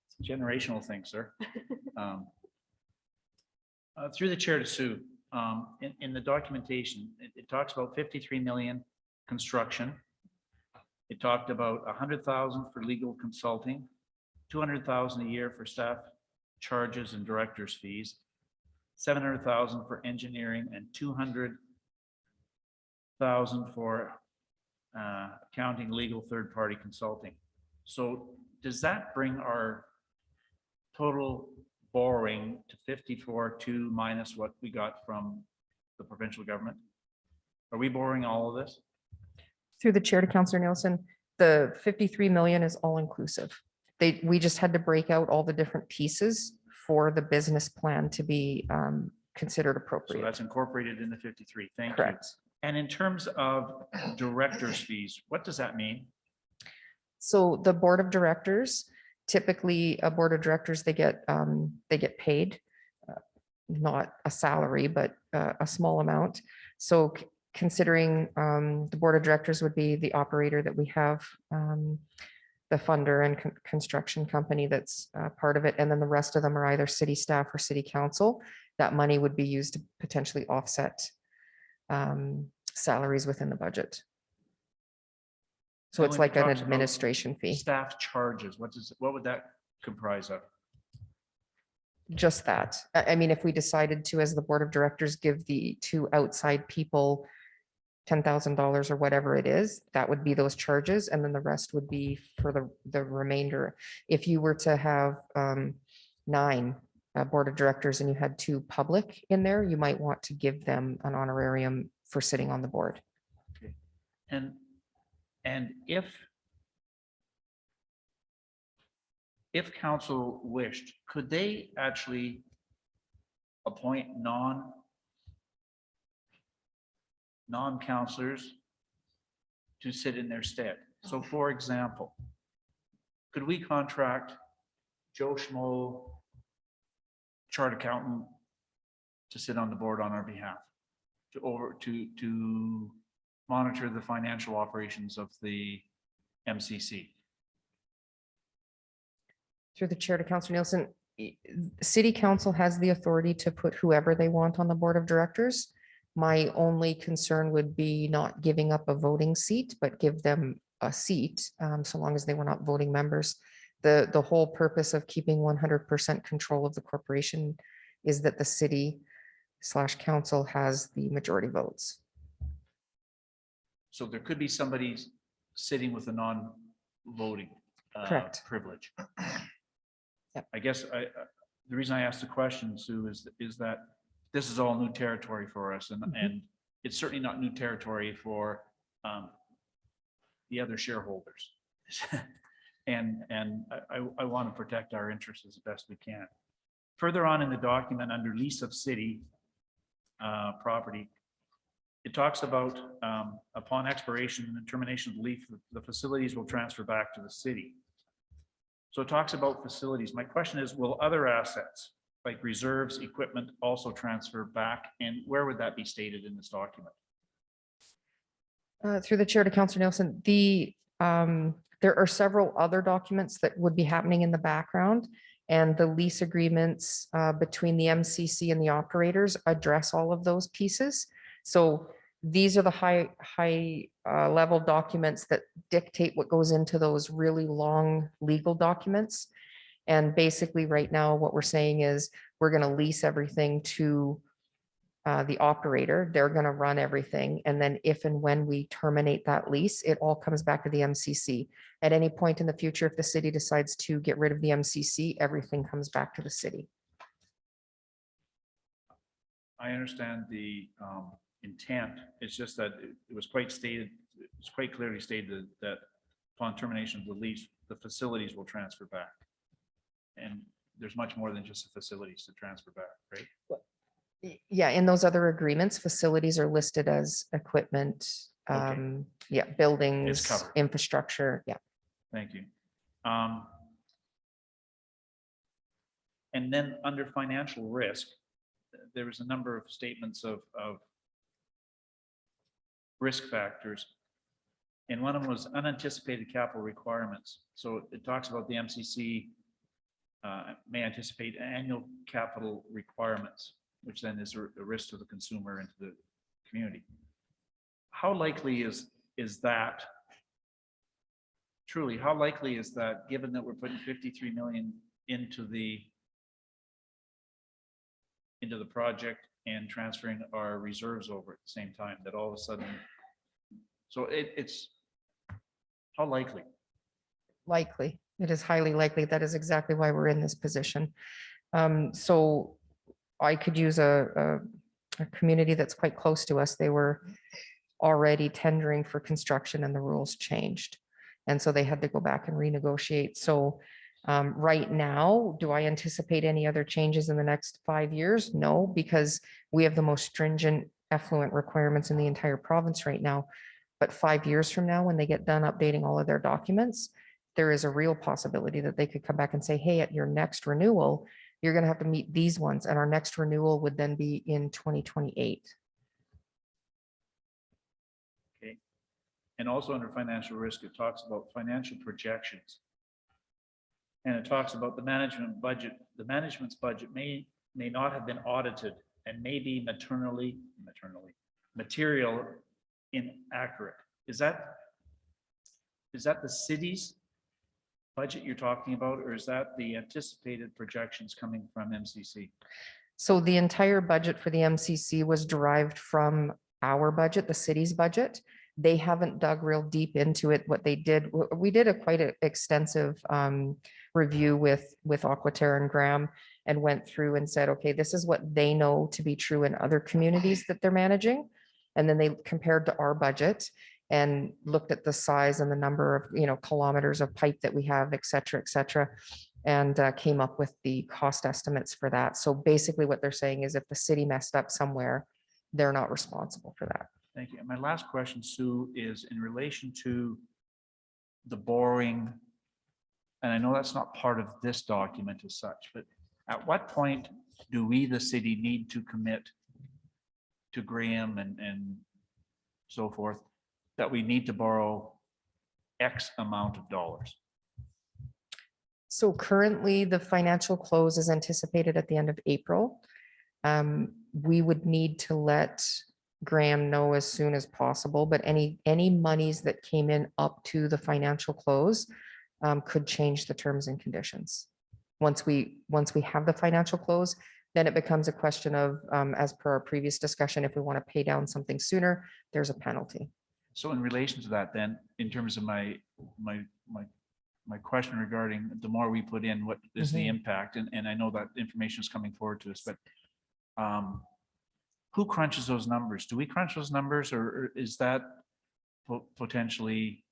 It's a generational thing, sir. Through the chair to Sue, in the documentation, it talks about 53 million construction. It talked about 100,000 for legal consulting, 200,000 a year for staff charges and directors' fees, 700,000 for engineering, and 200,000 for accounting, legal, third-party consulting. So does that bring our total borrowing to 54.2 minus what we got from the provincial government? Are we borrowing all of this? Through the chair to Councillor Nielsen, the 53 million is all inclusive. We just had to break out all the different pieces for the business plan to be considered So appropriate. that's incorporated in the 53. Thank you. Correct. And in terms of director's fees, what does that mean? So the board of directors, typically a board of directors, they get paid, not a salary, but a small amount. So considering the board of directors would be the operator that we have, the funder and construction company that's part of it. And then the rest of them are either city staff or city council. That money would be used to potentially offset salaries within the budget. So And it's when like you an talked about administration fee, Staff charges, what would that comprise of? just that. I mean, if we decided to, as the board of directors, give the two outside people $10,000 or whatever it is, that would be those charges. And then the rest would be for the remainder. If you were to have 9 board of directors and you had 2 public in there, you might want to give them an honorarium for sitting on the board. And if council wished, could they actually appoint non-councillors to sit in their stead? So for example, could we contract Joe Schmo, chart accountant, to sit on the board on our behalf, to monitor the financial operations of the MCC? Through the chair to Councillor Nielsen, city council has the authority to put whoever they want on the board of directors. My only concern would be not giving up a voting seat, but give them a seat, so long as they were not voting members. The whole purpose of keeping 100% control of the corporation is that the city/council has the majority votes. So there could be somebody sitting with a non-voting Correct. privilege. Yep. I guess the reason I asked the question, Sue, is that this is all new territory for us, and it's certainly not new territory for the other shareholders. And I want to protect our interests as best we can. Further on in the document, under lease of city property, it talks about upon expiration and termination of the lease, the facilities will transfer back to the city. So it talks about facilities. My question is, will other assets like reserves, equipment also transfer back? And where would that be stated in this document? Through the chair to Councillor Nielsen, there are several other documents that would be happening in the background, and the lease agreements between the MCC and the operators address all of those pieces. So these are the high level documents that dictate what goes into those really long legal documents. And basically right now, what we're saying is we're going to lease everything to the operator. They're going to run everything. And then if and when we terminate that lease, it all comes back to the MCC. At any point in the future, if the city decides to get rid of the MCC, everything comes back to the city. I understand the intent. It's just that it was quite clearly stated that upon termination of the lease, the facilities will transfer back. And there's much more than just the facilities to transfer back, right? Yeah, in those other agreements, facilities are listed as equipment, yeah, buildings, covered. infrastructure, yeah. Thank you. And then under financial risk, there was a number of statements of risk factors. And one of them was unanticipated capital requirements. So it talks about the MCC may anticipate annual capital requirements, which then is a risk to the consumer and to the community. How likely is that? Truly, how likely is that, given that we're putting 53 million into the project and transferring our reserves over at the same time, that all of a sudden, so it's how likely? Likely. It is highly likely. That is exactly why we're in this position. So I could use a community that's quite close to us. They were already tendering for construction and the rules changed. And so they had to go back and renegotiate. So right now, do I anticipate any other changes in the next 5 years? No, because we have the most stringent effluent requirements in the entire province right now. But 5 years from now, when they get done updating all of their documents, there is a real possibility that they could come back and say, hey, at your next renewal, you're going to have to meet these ones. And our next renewal would then be in 2028. Okay. And also under financial risk, it talks about financial projections. And it talks about the management budget. The management's budget may not have been audited and may be material inaccurate. Is that the city's budget you're talking about, or is that the anticipated projections coming from MCC? So the entire budget for the MCC was derived from our budget, the city's budget. They haven't dug real deep into it. What they did, we did a quite extensive review with Aquaterra and Graham and went through and said, okay, this is what they know to be true in other communities that they're managing. And then they compared to our budget and looked at the size and the number of, kilometers of pipe that we have, et cetera, and came up with the cost estimates for that. So basically what they're saying is if the city messed up somewhere, they're not responsible for that. Thank you. And my last question, Sue, is in relation to the borrowing. And I know that's not part of this document as such, but at what point do we, the city, need to commit to Graham and so forth, that we need to borrow X amount of dollars? So currently the financial close is anticipated at the end of April. We would need to let Graham know as soon as possible, but any monies that came in up to the financial close could change the terms and conditions. Once we have the financial close, then it becomes a question of, as per our previous discussion, if we want to pay down something sooner, there's a penalty. So in relation to that, then, in terms of my question regarding the more we put in, what is the impact? And I know that information is coming forward to us, but who crunches those numbers? Do we crunch those numbers, or is that potentially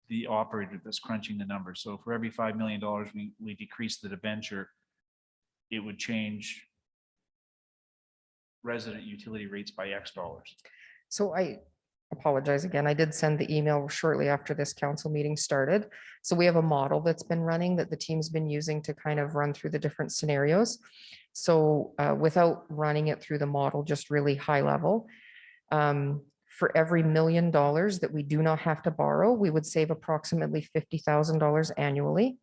the operator that's crunching the numbers? So for every $5 million we decrease the debenture, it would change resident utility rates by X dollars. So I apologize again. I did send the email shortly after this council meeting started. So we have a model that's been running that the team's been using to kind of run through the different scenarios. So without running it through the model, just really high level, for every $1 million that we do not have to borrow, we would save approximately $50,000 annually.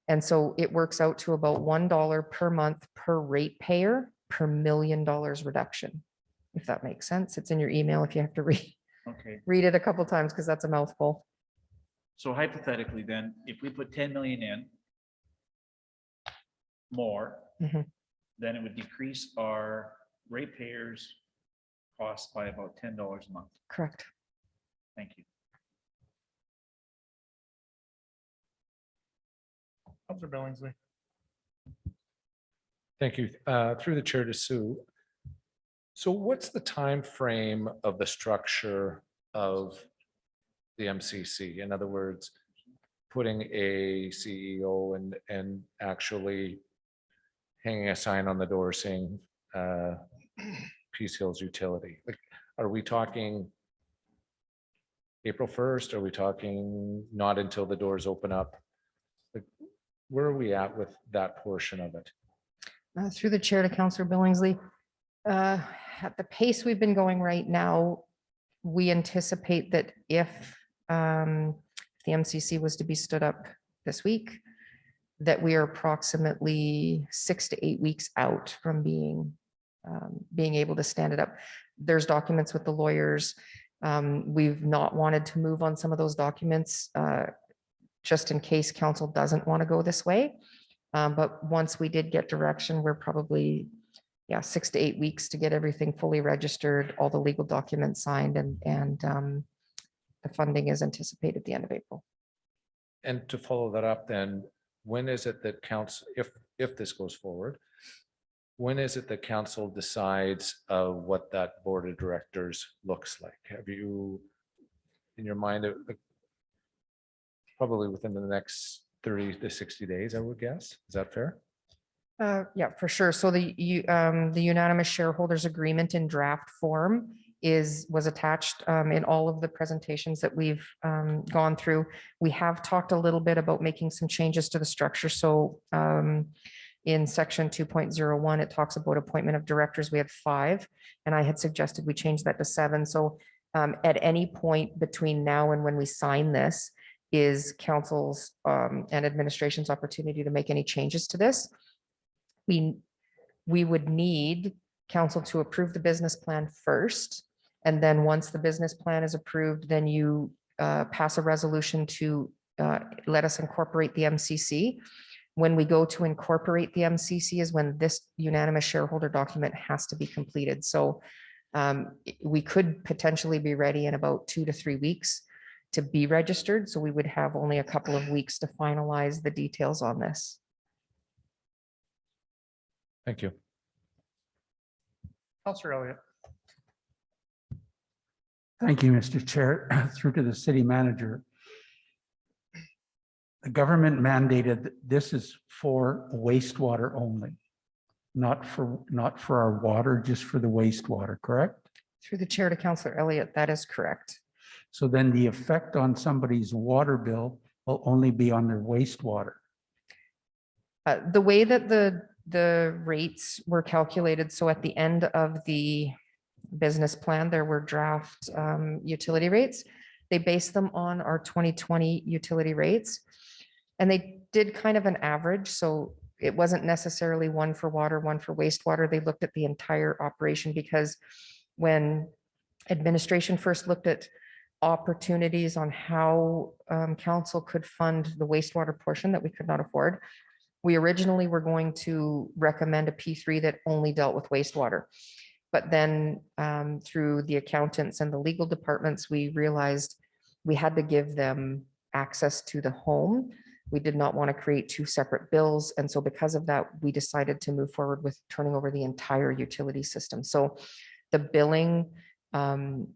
And so it works out to about $1 per month per ratepayer per $1 million reduction, if that makes sense. It's in your email if you have to read it a couple times, because that's a mouthful. So hypothetically, then, if we put 10 million in more, then it would decrease our ratepayers' costs by about $10 a month. Correct. Thank you. Councilor Billingsley. Thank you. Through the chair to Sue. So what's the time frame of the structure of the MCC? In other words, putting a CEO and actually hanging a sign on the door saying Peace Hills Utility. Like, are we talking April 1st? Are we talking not until the doors open up? Like, where are we at with that portion of it? Through the chair to Councillor Billingsley, at the pace we've been going right now, we anticipate that if the MCC was to be stood up this week, that we are approximately 6 to 8 weeks out from being able to stand it up. There's documents with the lawyers. We've not wanted to move on some of those documents just in case council doesn't want to go this way. But once we did get direction, we're probably 6 to 8 weeks to get everything fully registered, all the legal documents signed, and the funding is anticipated at the end of April. And to follow that up then, when is it that council, if this goes forward, when is it that council decides what that board of directors looks like? Have you, in your mind, probably within the next 30 to 60 days, I would guess? Is that fair? Yeah, for sure. So the unanimous shareholders agreement in draft form was attached in all of the presentations that we've gone through. We have talked a little bit about making some changes to the structure. So in section 2.01, it talks about appointment of directors. We had 5, and I had suggested we change that to 7. So at any point between now and when we sign this is council's and administration's opportunity to make any changes to this. We would need council to approve the business plan first. And then once the business plan is approved, then you pass a resolution to let us incorporate the MCC. When we go to incorporate the MCC is when this unanimous shareholder document has to be completed. So we could potentially be ready in about 2 to 3 weeks to be registered. So we would have only a couple of weeks to finalize the details on this. Thank you. Councillor Elliott. Thank you, Mr. Chair. Through to the city manager. The government mandated that this is for wastewater only, not for our water, just for the wastewater, correct? Through the chair to Councillor Elliott, that is correct. So then the effect on somebody's water bill will only be on their wastewater. The way that the rates were calculated, so at the end of the business plan, there were draft utility rates. They based them on our 2020 utility rates. And they did kind of an average. So it wasn't necessarily one for water, one for wastewater. They looked at the entire operation because when administration first looked at opportunities on how council could fund the wastewater portion that we could not afford, we originally were going to recommend a P3 that only dealt with wastewater. But then through the accountants and the legal departments, we realized we had to give them access to the home. We did not want to create 2 separate bills. And so because of that, we decided to move forward with turning over the entire utility system. So the billing, the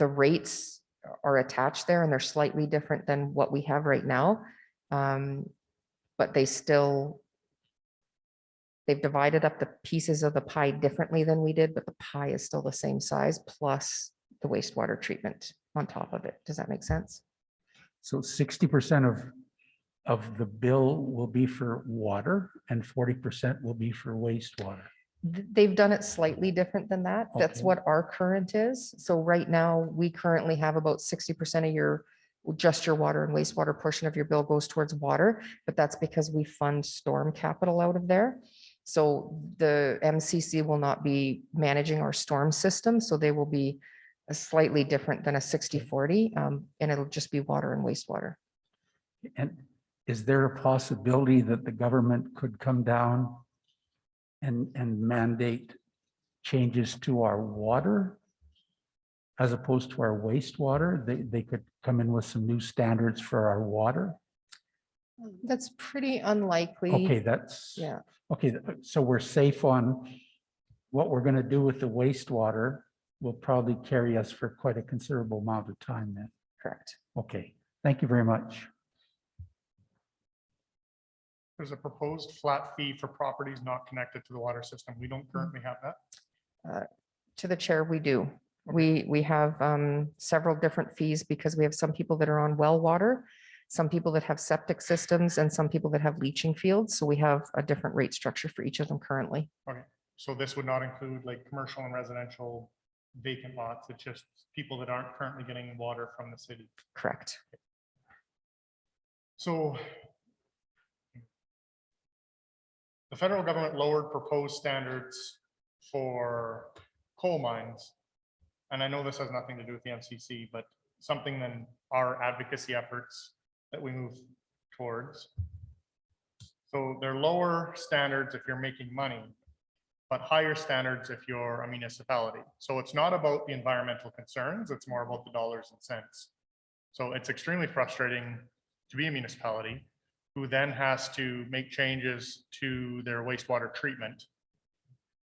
rates are attached there and they're slightly different than what we have right now. But they've divided up the pieces of the pie differently than we did, but the pie is still the same size plus the wastewater treatment on top of it. Does that make sense? So 60% of the bill will be for water and 40% will be for wastewater. They've done it slightly different than that. That's Okay. what our current is. So right now, we currently have about 60% of your water and wastewater portion of your bill goes towards water, but that's because we fund storm capital out of there. So the MCC will not be managing our storm system. So they will be slightly different than a 60-40, and it'll just be water and wastewater. And is there a possibility that the government could come down and mandate changes to our water as opposed to our wastewater? They could come in with some new standards for our water? That's pretty unlikely. Okay, that's, Yeah, okay, so we're safe on what we're going to do with the wastewater will probably carry us for quite a considerable amount of time then. correct. Okay, thank you very much. There's a proposed flat fee for properties not connected to the water system. We don't currently have that. To the chair, we do. We have several different fees because we have some people that are on well water, some people that have septic systems, and some people that have leaching fields. So we have a different rate structure for each of them currently. Okay, so this would not include like commercial and residential vacant lots. It's just people that aren't currently getting water from the city. Correct. So the federal government lowered proposed standards for coal mines. And I know this has nothing to do with the MCC, but something in our advocacy efforts that we move towards. So they're lower standards if you're making money, but higher standards if you're a municipality. So it's not about the environmental concerns, it's more about the dollars and cents. So it's extremely frustrating to be a municipality who then has to make changes to their wastewater treatment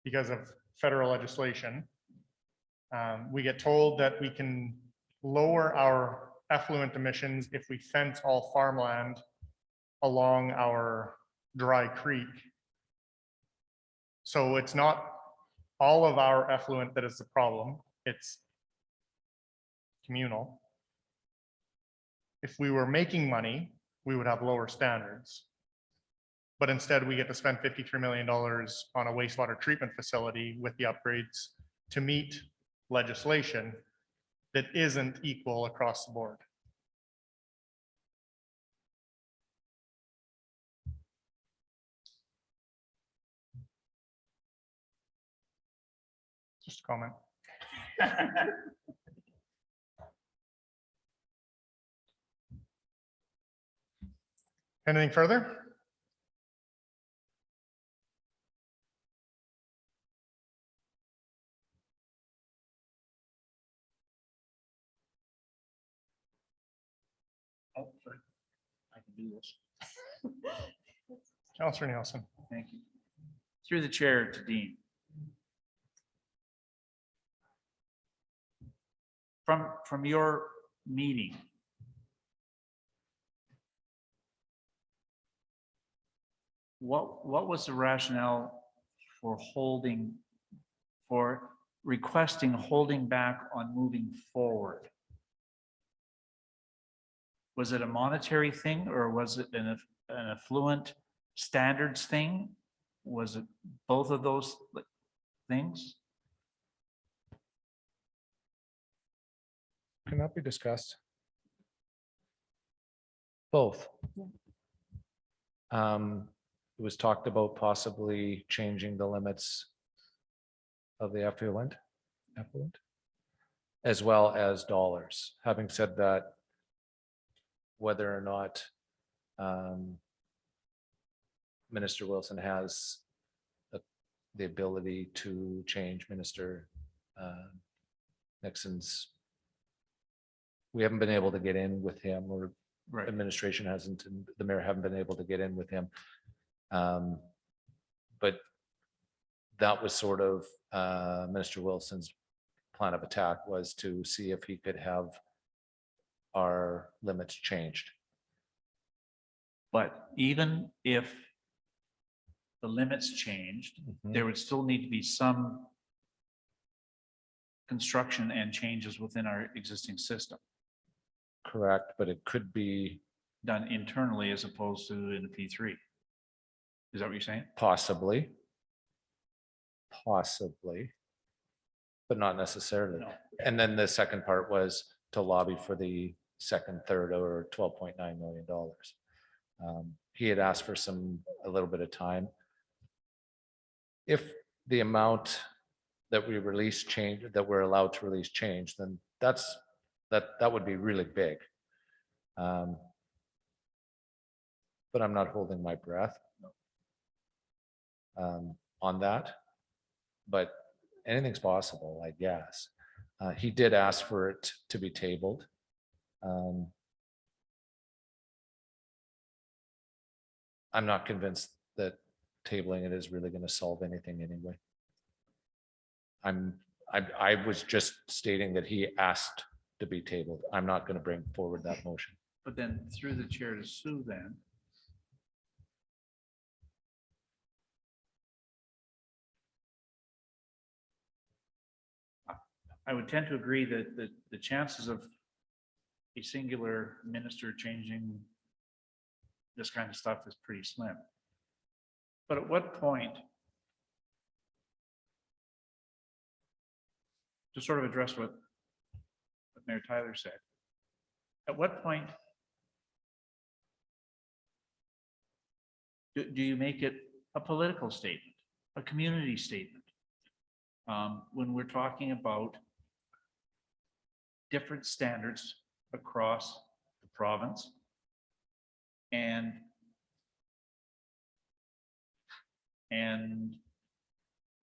because of federal legislation. We get told that we can lower our effluent emissions if we fence all farmland along our dry creek. So it's not all of our effluent that is the problem, it's communal. If we were making money, we would have lower standards. But instead, we get to spend $53 million on a wastewater treatment facility with the upgrades to meet legislation that isn't equal across the board. Just a comment. Anything further? Oh, sorry. I can do this. Councillor Nielsen. Thank you. Through the chair to Dean. From your meeting, what was the rationale for requesting holding back on moving forward? Was it a monetary thing or was it an affluent standards thing? Was it both of those things? Can that be discussed? Both. It was talked about possibly changing the limits of the effluent, as well as dollars. Having said that, whether or not Minister Wilson has the ability to change Minister Nixon's. We haven't been able to get in with him, or administration hasn't, and the mayor haven't been able to get in with him. But that was sort of Minister Wilson's plan of attack, was to see if he could have our limits changed. But even if the limits changed, there would still need to be some construction and changes within our existing system. Correct, but it could be Done internally as opposed to in the P3. Is that what you're saying? possibly, but not necessarily. No. And then the second part was to lobby for the second, third, or $12.9 million. He had asked for a little bit of time. If the amount that we release change, that we're allowed to release change, then that would be really big. But I'm not holding my breath on that. But anything's possible, I guess. He did ask for it to be tabled. I'm not convinced that tabling it is really going to solve anything anyway. I was just stating that he asked to be tabled. I'm not going to bring forward that motion. But then through the chair to Sue then. I would tend to agree that the chances of a singular minister changing this kind of stuff is pretty slim. But at what point, to sort of address what Mayor Tyler said, at what point do you make it a political statement, a community statement? When we're talking about different standards across the province, and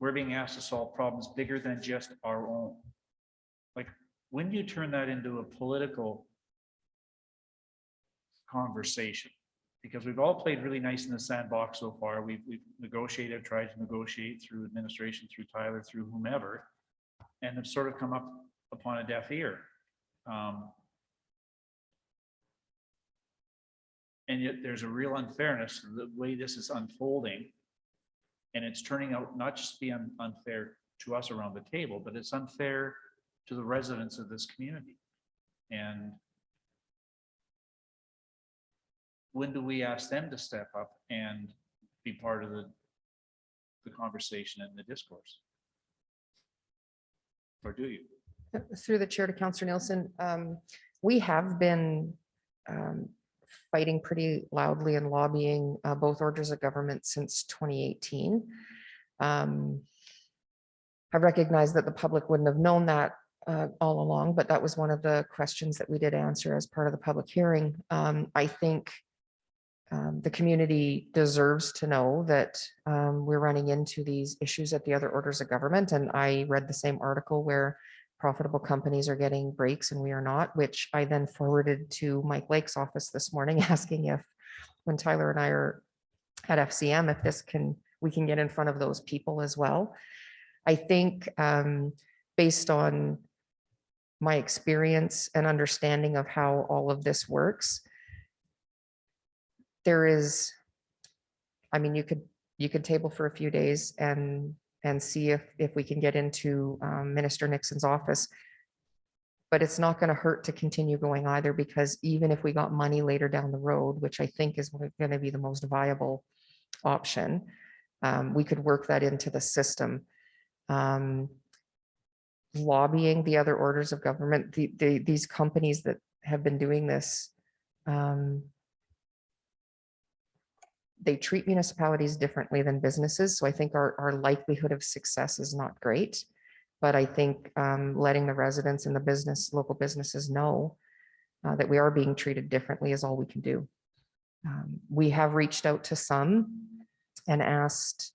we're being asked to solve problems bigger than just our own. Like, when do you turn that into a political conversation? Because we've all played really nice in the sandbox so far. We've negotiated, tried to negotiate through administration, through Tyler, through whomever, and have sort of come up upon a deaf ear. And yet there's a real unfairness in the way this is unfolding. And it's turning out not just to be unfair to us around the table, but it's unfair to the residents of this community. And when do we ask them to step up and be part of the conversation and the discourse? Or do you? Through the chair to Councillor Nielsen, we have been fighting pretty loudly and lobbying both orders of government since 2018. I recognize that the public wouldn't have known that all along, but that was one of the questions that we did answer as part of the public hearing. I think the community deserves to know that we're running into these issues at the other orders of government. And I read the same article where profitable companies are getting breaks and we are not, which I then forwarded to Mike Lake's office this morning, asking if when Tyler and I are at FCM, if we can get in front of those people as well. I think based on my experience and understanding of how all of this works, there is, I mean, you could table for a few days and see if we can get into Minister Nixon's office. But it's not going to hurt to continue going either, because even if we got money later down the road, which I think is going to be the most viable option, we could work that into the system. Lobbying the other orders of government, these companies that have been doing this, they treat municipalities differently than businesses. So I think our likelihood of success is not great. But I think letting the residents and the local businesses know that we are being treated differently is all we can do. We have reached out to some and asked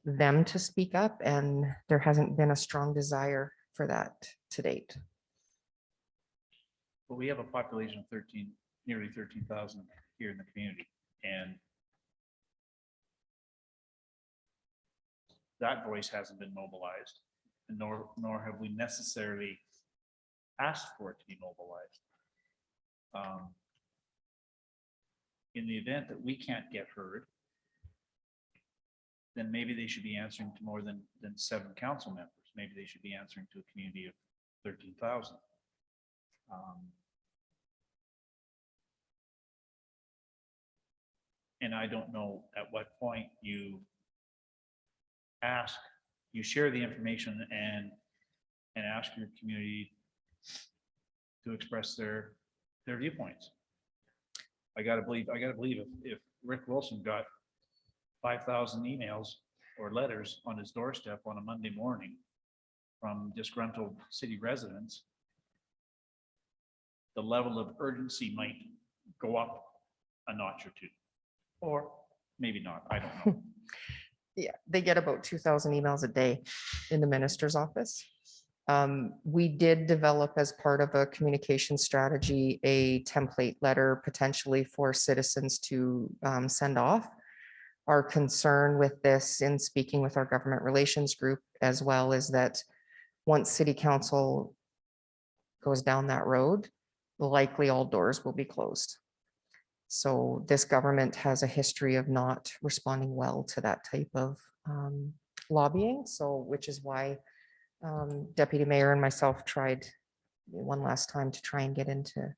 them to speak up, and there hasn't been a strong desire for that to date. Well, we have a population of nearly 13,000 here in the community, and that voice hasn't been mobilized, and nor have we necessarily asked for it to be mobilized. In the event that we can't get heard, then maybe they should be answering to more than 7 council members. Maybe they should be answering to a community of 13,000. And I don't know at what point you share the information and ask your community to express their viewpoints. I gotta believe if Rick Wilson got 5,000 emails or letters on his doorstep on a Monday morning from disgruntled city residents, the level of urgency might go up a notch or two, or maybe not, I don't know. Yeah, they get about 2,000 emails a day in the minister's office. We did develop, as part of a communication strategy, a template letter potentially for citizens to send off. Our concern with this, in speaking with our government relations group as well, is that once city council goes down that road, likely all doors will be closed. So this government has a history of not responding well to that type of lobbying. So, which is why Deputy Mayor and myself tried one last time to try and get into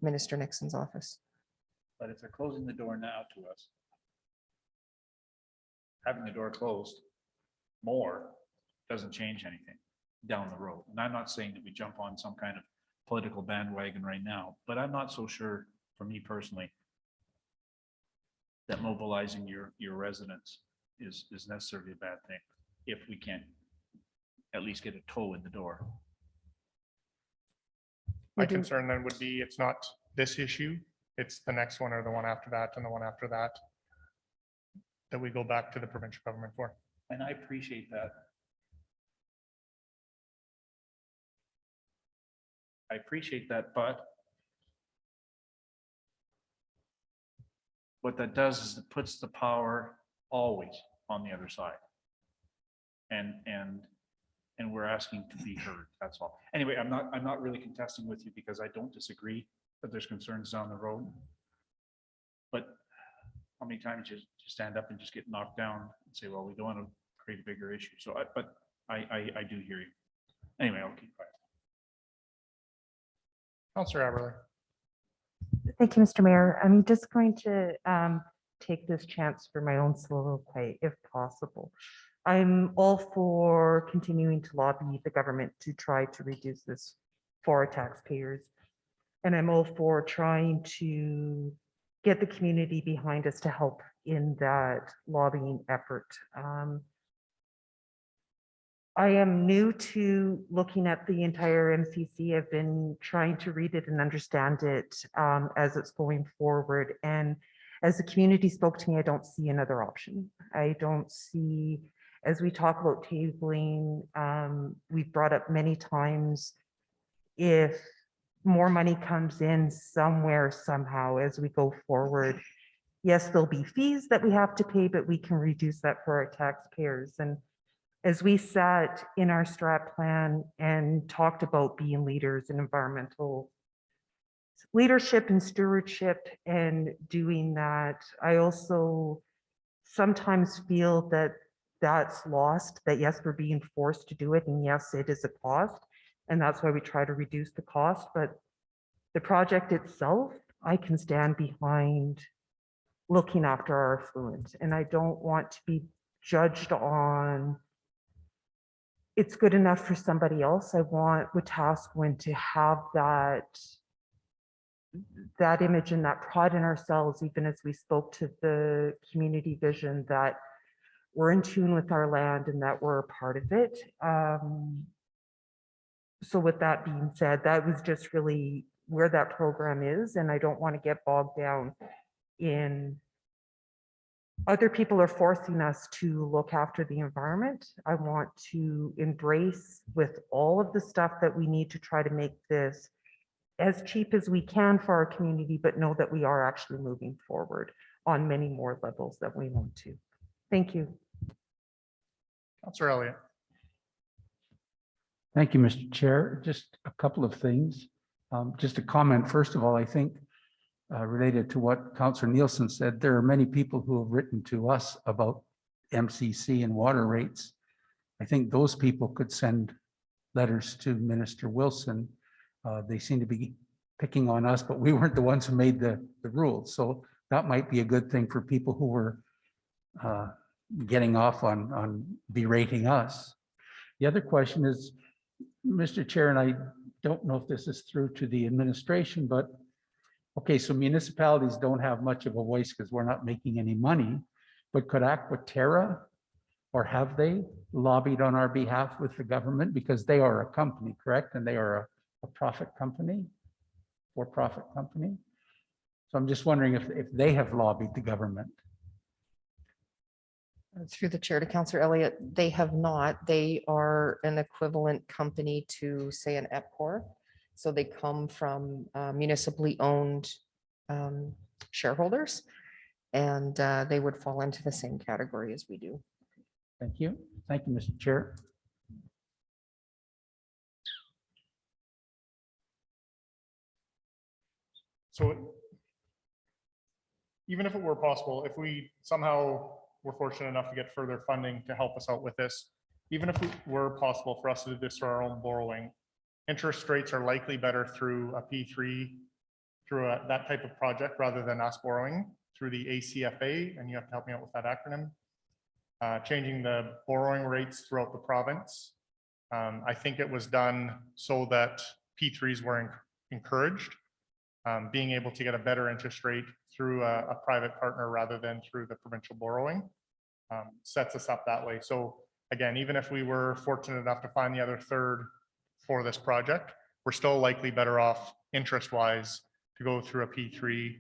Minister Nixon's office. But if they're closing the door now to us, having the door closed more doesn't change anything down the road. And I'm not saying that we jump on some kind of political bandwagon right now, but I'm not so sure, for me personally, that mobilizing your residents is necessarily a bad thing if we can't at least get a toe in the door. My concern then would be, it's not this issue, it's the next one or the one after that and the one after that, that we go back to the provincial government for. And I appreciate that. I appreciate that, but what that does is it puts the power always on the other side. And we're asking to be heard, that's all. Anyway, I'm not really contesting with you because I don't disagree that there's concerns down the road. But how many times you stand up and just get knocked down and say, well, we don't want to create a bigger issue. So I do hear you. Anyway, I'll keep quiet. Councillor Everly. Thank you, Mr. Mayor. I'm just going to take this chance for my own soliloquy, if possible. I'm all for continuing to lobby the government to try to reduce this for our taxpayers. And I'm all for trying to get the community behind us to help in that lobbying effort. I am new to looking at the entire MCC. I've been trying to read it and understand it as it's going forward. And as the community spoke to me, I don't see another option. I don't see, as we talk about tabling, we've brought up many times, if more money comes in somewhere, somehow, as we go forward, yes, there'll be fees that we have to pay, but we can reduce that for our taxpayers. And as we sat in our strat plan and talked about being leaders in environmental leadership and stewardship and doing that, I also sometimes feel that that's lost, that yes, we're being forced to do it, and yes, it is a cost, and that's why we try to reduce the cost. But the project itself, I can stand behind looking after our affluent, and I don't want to be judged on it's good enough for somebody else. I want Wetaskiwin to have that image and that pride in ourselves, even as we spoke to the community vision, that we're in tune with our land and that we're a part of it. So with that being said, that was just really where that program is. And I don't want to get bogged down in other people are forcing us to look after the environment. I want to embrace with all of the stuff that we need to try to make this as cheap as we can for our community, but know that we are actually moving forward on many more levels that we want to. Thank you. Councillor Elliott. Thank you, Mr. Chair. Just a couple of things. Just a comment. First of all, I think related to what Councillor Nielsen said, there are many people who have written to us about MCC and water rates. I think those people could send letters to Minister Wilson. They seem to be picking on us, but we weren't the ones who made the rules. So that might be a good thing for people who were getting off on berating us. The other question is, Mr. Chair, and I don't know if this is through to the administration, but okay, so municipalities don't have much of a voice because we're not making any money, but could Aquaterra, or have they lobbied on our behalf with the government? Because they are a company, correct? And they are a profit company, for-profit company. So I'm just wondering if they have lobbied the government. Through the chair to Councillor Elliott, they have not. They are an equivalent company to, say, an EPCOR. So they come from municipally owned shareholders, and they would fall into the same category as we do. Thank you. Thank you, Mr. Chair. So even if it were possible, if we somehow were fortunate enough to get further funding to help us out with this, even if it were possible for us to do this through our own borrowing, interest rates are likely better through a P3, through that type of project, rather than us borrowing through the ACFA, and you have to help me out with that acronym. Changing the borrowing rates throughout the province. I think it was done so that P3s were encouraged. Being able to get a better interest rate through a private partner rather than through the provincial borrowing sets us up that way. So again, even if we were fortunate enough to find the other third for this project, we're still likely better off interest-wise to go through a P3,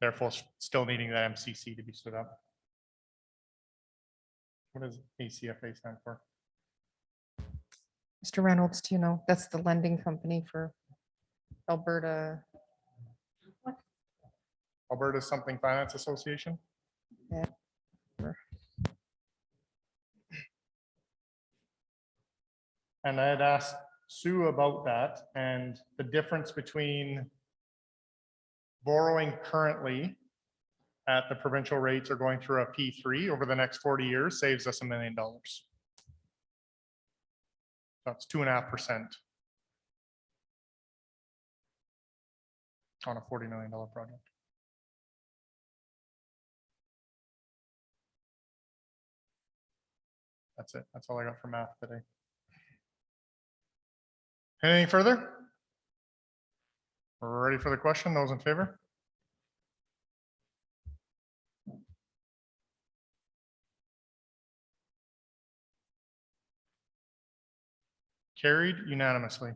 therefore still needing that MCC to be stood up. What does ACFA stand for? Mr. Reynolds, do you know? That's the lending company for Alberta. Alberta Something Finance Association. Yeah. And I had asked Sue about that and the difference between borrowing currently at the provincial rates or going through a P3 over the next 40 years saves us $1 million. That's 2.5% on a $40 million project. That's it. That's all I got for math today. Anything further? We're ready for the question. Those in favor? Carried unanimously.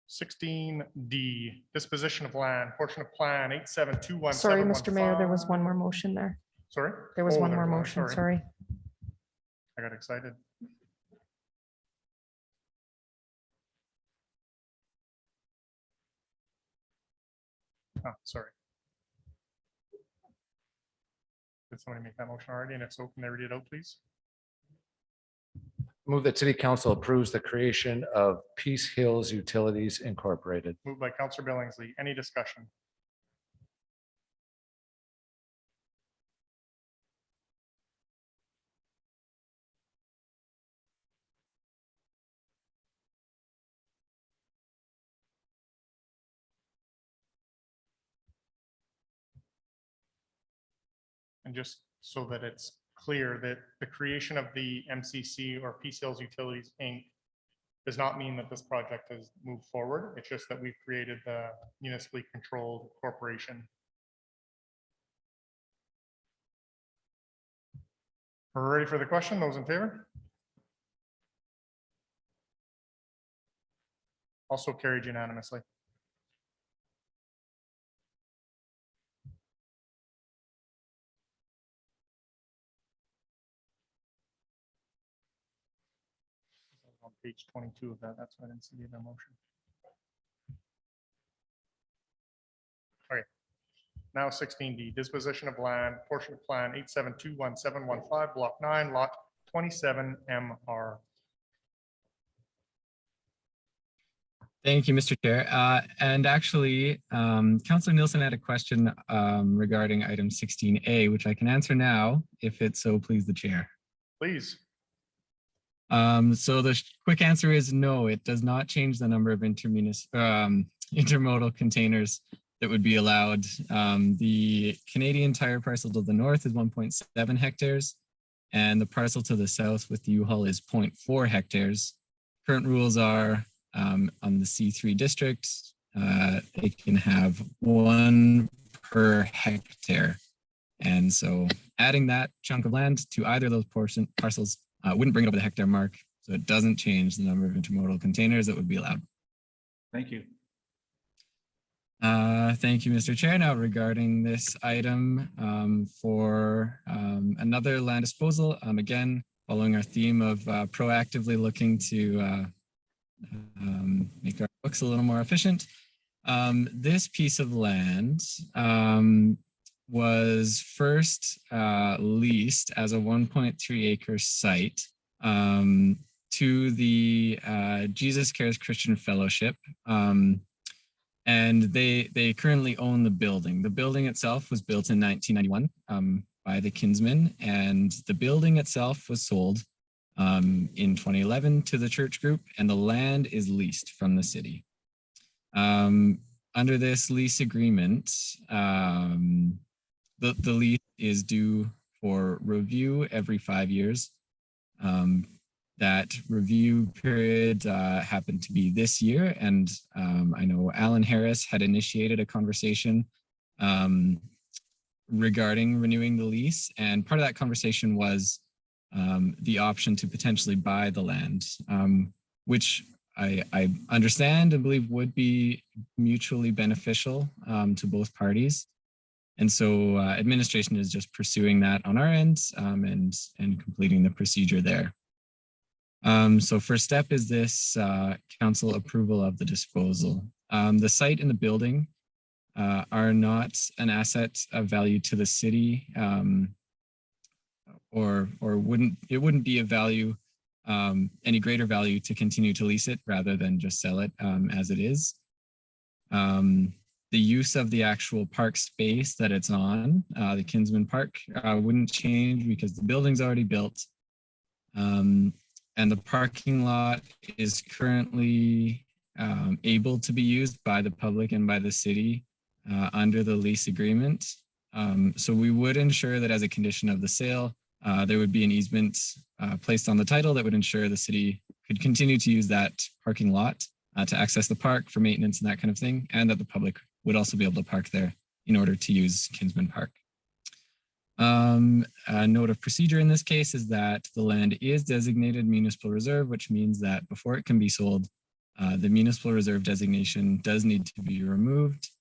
(16D), disposition of land, portion of plan 8721. Sorry, Mr. Mayor, there was one more motion there. Sorry? There was Oh, one there more was, motion, sorry. I got excited. Oh, sorry. Did somebody make that motion already? And if so, can they read it out, please? Move that City Council approves the creation of Peace Hills Utilities Incorporated. Moved by Councillor Billingsley. Any discussion? And just so that it's clear that the creation of the MCC or Peace Hills Utilities Inc. does not mean that this project has moved forward. It's just that we've created the municipally controlled corporation. We're ready for the question. Those in favor? Also carried unanimously. On page 22 of that, that's why I didn't see the other motion. Okay, now 16D, disposition of land, portion of plan 8721-715, block 9, lot 27 MR. Thank you, Mr. Chair. And actually, Councillor Nielsen had a question regarding item 16A, which I can answer now, if it so please the chair. Please. So the quick answer is no, it does not change the number of intermodal containers that would be allowed. The Canadian Tire parcel to the north is 1.7 hectares, and the parcel to the south with the U-Haul is 0.4 hectares. Current rules are on the C3 district, they can have 1 per hectare. And so adding that chunk of land to either of those parcels wouldn't bring it over the hectare mark. So it doesn't change the number of intermodal containers that would be allowed. Thank you. Thank you, Mr. Chair. Now regarding this item for another land disposal, again, following our theme of proactively looking to make our books a little more efficient. This piece of land was first leased as a 1.3 acre site to the Jesus Cares Christian Fellowship. And they currently own the building. The building itself was built in 1991 by the Kinsmen, and the building itself was sold in 2011 to the church group, and the land is leased from the city. Under this lease agreement, the lease is due for review every 5 years. That review period happened to be this year, and I know Alan Harris had initiated a conversation regarding renewing the lease, and part of that conversation was the option to potentially buy the land, which I understand and believe would be mutually beneficial to both parties. And so administration is just pursuing that on our end and completing the procedure there. So first step is this council approval of the disposal. The site and the building are not an asset of value to the city, or wouldn't be of value, any greater value to continue to lease it rather than just sell it as it is. The use of the actual park space that it's on, the Kinsman Park, wouldn't change because the building's already built. And the parking lot is currently able to be used by the public and by the city under the lease agreement. So we would ensure that as a condition of the sale, there would be an easement placed on the title that would ensure the city could continue to use that parking lot to access the park for maintenance and that kind of thing, and that the public would also be able to park there in order to use Kinsman Park. A note of procedure in this case is that the land is designated municipal reserve, which means that before it can be sold, the municipal reserve designation does need to be removed,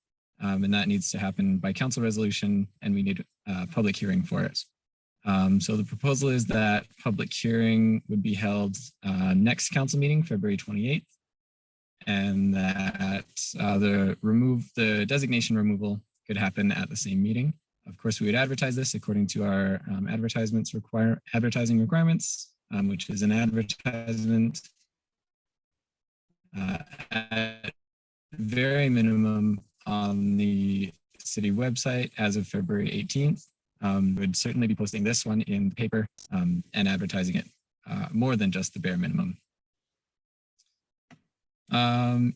and that needs to happen by council resolution, and we need a public hearing for it. So the proposal is that public hearing would be held next council meeting, February 28th, and that the designation removal could happen at the same meeting. Of course, we would advertise this according to our advertising requirements, which is an advertisement at very minimum on the city website as of February 18th. Would certainly be posting this one in the paper and advertising it more than just the bare minimum.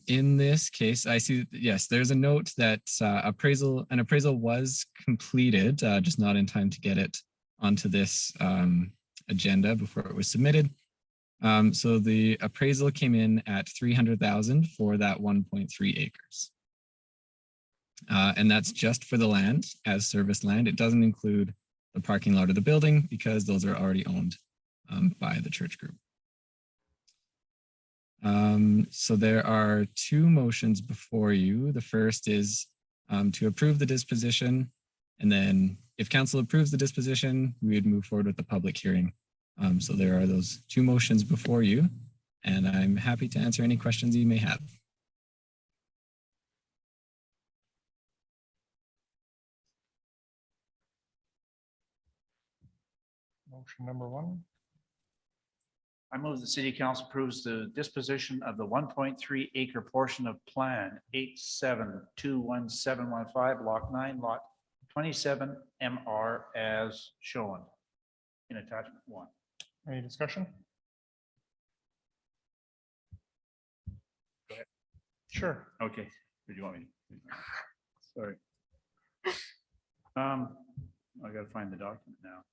In this case, I see, yes, there's a note that an appraisal was completed, just not in time to get it onto this agenda before it was submitted. So the appraisal came in at $300,000 for that 1.3 acres. And that's just for the land as service land. It doesn't include the parking lot of the building because those are already owned by the church group. So there are two motions before you. The first is to approve the disposition. And then if council approves the disposition, we would move forward with the public hearing. So there are those two motions before you, and I'm happy to answer any questions you may have. Motion number one. I move the city council approves the disposition of the 1.3 acre portion of plan 87211715, block 9, lot 27 MR as shown in attachment 1. Any discussion? Go ahead. Sure. Okay. Who do you want me to? Sorry. I gotta find the document now.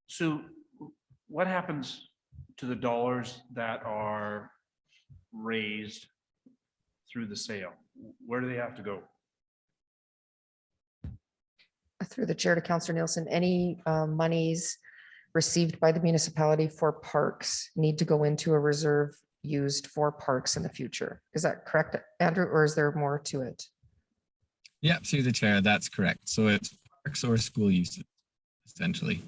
Sue, what happens to the dollars that are raised through the sale? Where do they have to go? Through the chair to Councillor Nielsen, any monies received by the municipality for parks need to go into a reserve used for parks in the future. Is that correct, Andrew, or is there more to it? Yeah, through the chair, that's correct. So it's parks or school uses, essentially.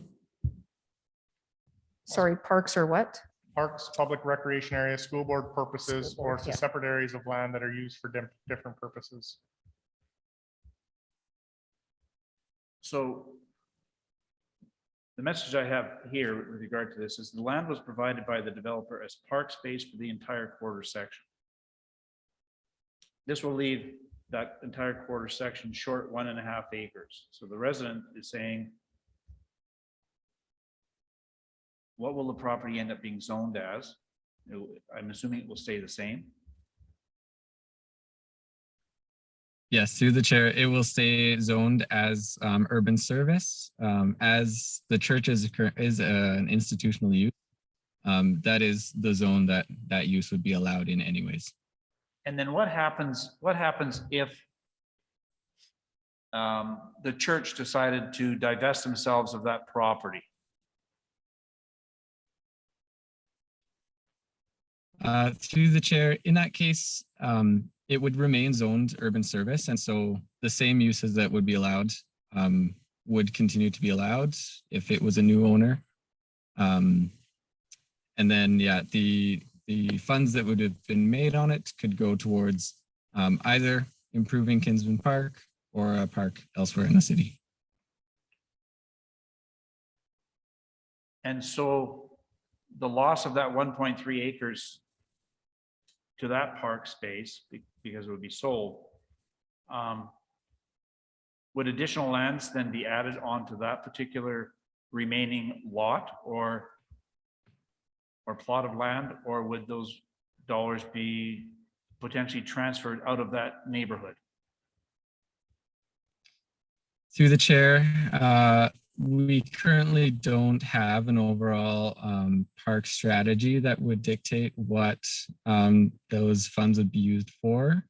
Sorry, parks or what? Parks, public recreation areas, school board purposes, School or board, to yeah. separate areas of land that are used for different purposes. So the message I have here with regard to this is the land was provided by the developer as park space for the entire quarter section. This will leave that entire quarter section short 1.5 acres. So the resident is saying, what will the property end up being zoned as? I'm assuming it will stay the same. Yes, through the chair, it will stay zoned as urban service. As the church is an institutional use, that is the zone that use would be allowed in anyways. And then what happens if the church decided to divest themselves of that property? Through the chair, in that case, it would remain zoned urban service. And so the same uses that would be allowed would continue to be allowed if it was a new owner. And then, yeah, the funds that would have been made on it could go towards either improving Kinsman Park or a park elsewhere in the city. And so the loss of that 1.3 acres to that park space, because it would be sold, would additional lands then be added onto that particular remaining lot or plot of land, or would those dollars be potentially transferred out of that neighborhood? Through the chair, we currently don't have an overall park strategy that would dictate what those funds would be used for.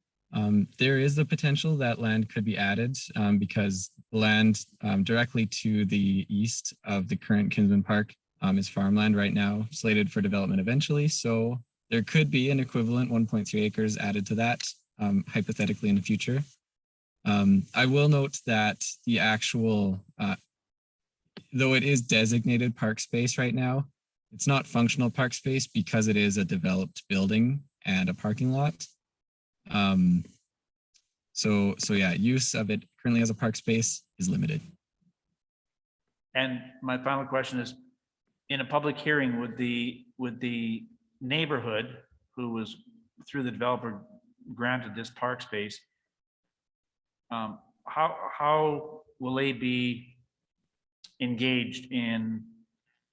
There is the potential that land could be added because land directly to the east of the current Kinsman Park is farmland right now, slated for development eventually. So there could be an equivalent 1.3 acres added to that hypothetically in the future. I will note that the actual, though it is designated park space right now, it's not functional park space because it is a developed building and a parking lot. So yeah, use of it currently as a park space is limited. And my final question is, in a public hearing, would the neighborhood who was through the developer granted this park space, how will they be engaged in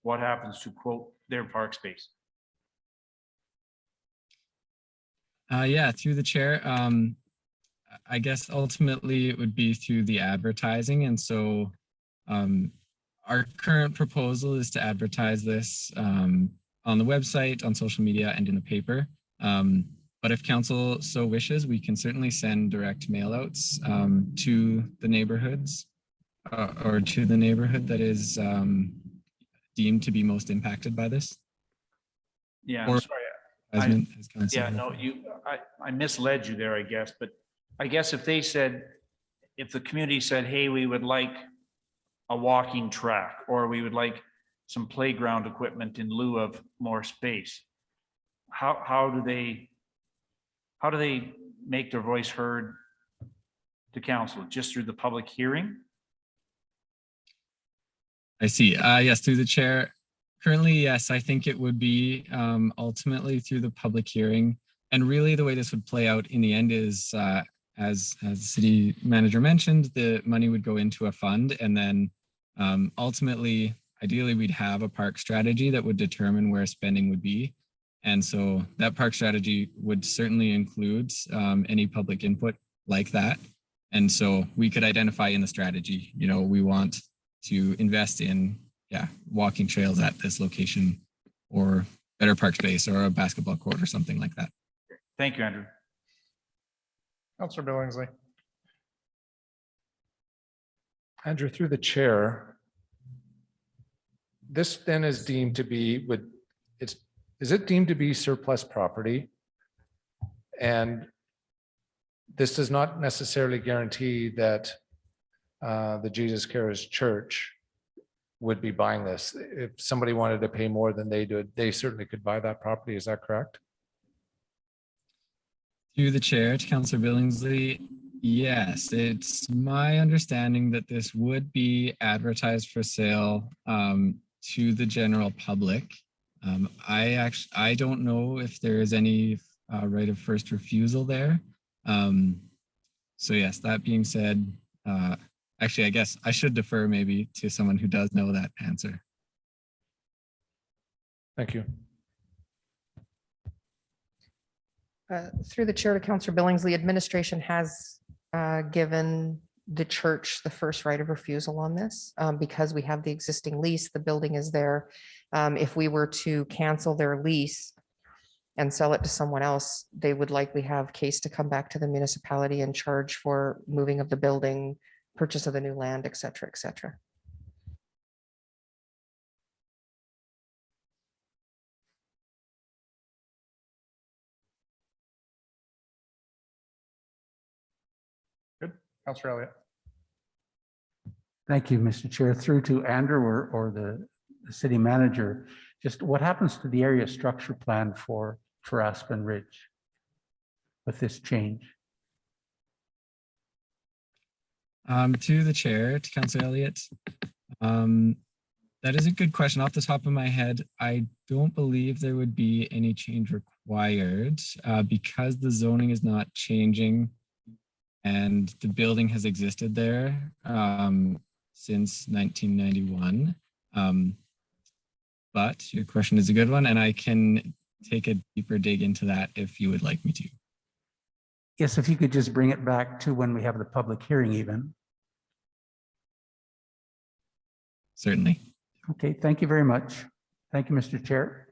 what happens to quote their park space? Yeah, through the chair. I guess ultimately it would be through the advertising. And so our current proposal is to advertise this on the website, on social media, and in the paper. But if council so wishes, we can certainly send direct mail outs to the neighborhoods or to the neighborhood that is deemed to be most impacted by this. Yeah, Or I'm sorry. as council. Yeah, no, I misled you there, I guess, but I guess if they said, if the community said, hey, we would like a walking track, or we would like some playground equipment in lieu of more space, how do they make their voice heard to council? Just through the public hearing? I see. Yes, through the chair. Currently, yes, I think it would be ultimately through the public hearing. And really the way this would play out in the end is, as the city manager mentioned, the money would go into a fund, and then ultimately, ideally, we'd have a park strategy that would determine where spending would be. And so that park strategy would certainly include any public input like that. And so we could identify in the strategy, you know, we want to invest in walking trails at this location, or better park space, or a basketball court, or something like that. Thank you, Andrew. Councillor Billingsley. Andrew, through the chair, this then is deemed to be, is it deemed to be surplus property? And this does not necessarily guarantee that the Jesus Cares Church would be buying this. If somebody wanted to pay more than they do, they certainly could buy that property. Is that correct? Through the chair to Councillor Billingsley, yes, it's my understanding that this would be advertised for sale to the general public. I don't know if there is any right of first refusal there. So yes, that being said, actually, I guess I should defer maybe to someone who does know that answer. Thank you. Through the chair to Councillor Billingsley, administration has given the church the first right of refusal on this because we have the existing lease, the building is there. If we were to cancel their lease and sell it to someone else, they would likely have case to come back to the municipality and charge for moving of the building, purchase of the new land, et cetera, et cetera. Good. Councillor Elliott. Thank you, Mr. Chair. Through to Andrew or the city manager, just what happens to the area structure plan for Aspen Ridge with this change? To the chair, to Councillor Elliott. That is a good question. Off the top of my head, I don't believe there would be any change required because the zoning is not changing and the building has existed there since 1991. But your question is a good one, and I can take a deeper dig into that if you would like me to. Yes, if you could just bring it back to when we have the public hearing even. Certainly. Okay, thank you very much. Thank you, Mr. Chair.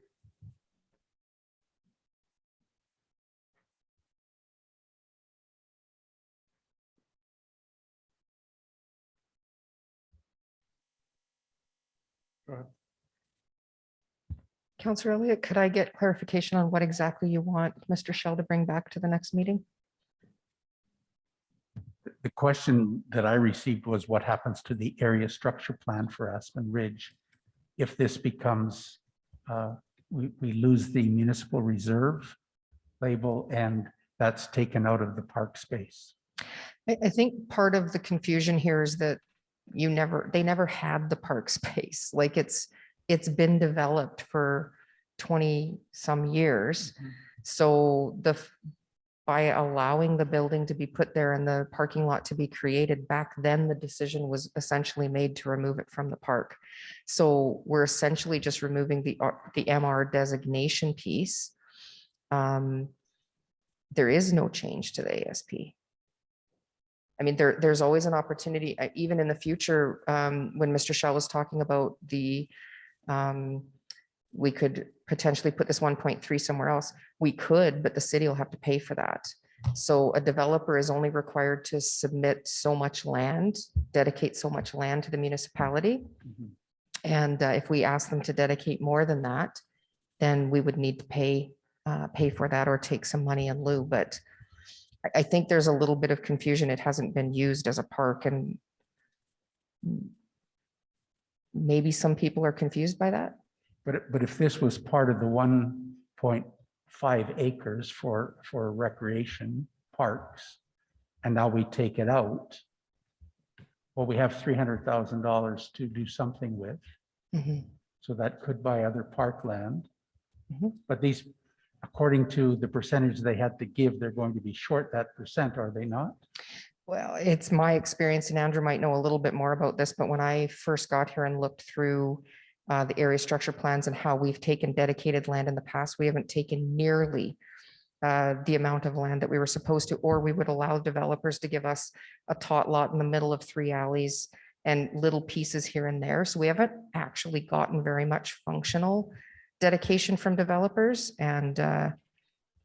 Go ahead. Councillor Elliott, could I get clarification on what exactly you want Mr. Shell to bring back to the next meeting? The question that I received was what happens to the area structure plan for Aspen Ridge if this becomes, we lose the municipal reserve label and that's taken out of the park space. I think part of the confusion here is that they never had the park space. Like it's been developed for 20 some years. So by allowing the building to be put there and the parking lot to be created back then, the decision was essentially made to remove it from the park. So we're essentially just removing the MR designation piece. There is no change to the ASP. I mean, there's always an opportunity, even in the future, when Mr. Shaw was talking about we could potentially put this 1.3 somewhere else. We could, but the city will have to pay for that. So a developer is only required to submit so much land, dedicate so much land to the municipality. And if we ask them to dedicate more than that, then we would need to pay for that or take some money in lieu. But I think there's a little bit of confusion. It hasn't been used as a park, and maybe some people are confused by that. But if this was part of the 1.5 acres for recreation parks, and now we take it out, well, we have $300,000 to do something with. So that could buy other parkland. But these, according to the percentage they had to give, they're going to be short that percent, are they not? Well, it's my experience, and Andrew might know a little bit more about this, but when I first got here and looked through the area structure plans and how we've taken dedicated land in the past, we haven't taken nearly the amount of land that we were supposed to, or we would allow developers to give us a tot lot in the middle of 3 alleys and little pieces here and there. So we haven't actually gotten very much functional dedication from developers. And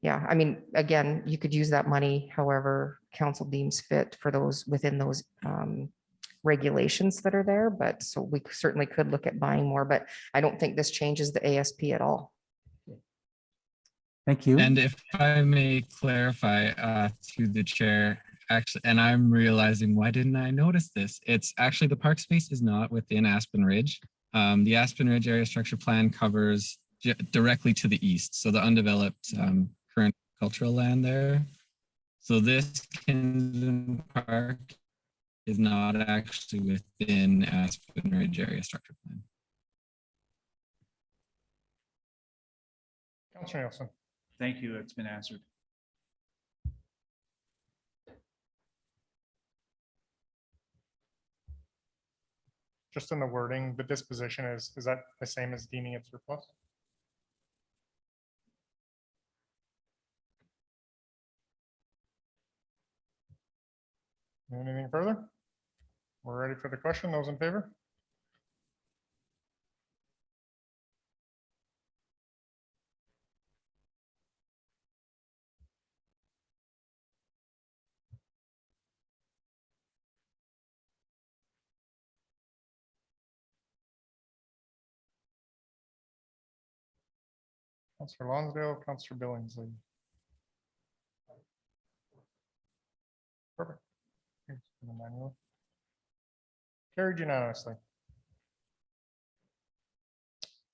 yeah, I mean, again, you could use that money however council deems fit for those within those regulations that are there. But so we certainly could look at buying more, but I don't think this changes the ASP at all. Thank you. And if I may clarify to the chair, actually, and I'm realizing, why didn't I notice this? It's actually the park space is not within Aspen Ridge. The Aspen Ridge area structure plan covers directly to the east. So the undeveloped current cultural land there. So this Kensington Park is not actually within Aspen Ridge area structure plan. Councillor Nielsen. Thank you. It's been answered. Just in the wording, the disposition is that the same as deeming it surplus? Anything further? We're ready for the question. Those in favor? Councillor Lonsdale, Councillor Billingsley. Perfect. Emmanuel. Carried unanimously.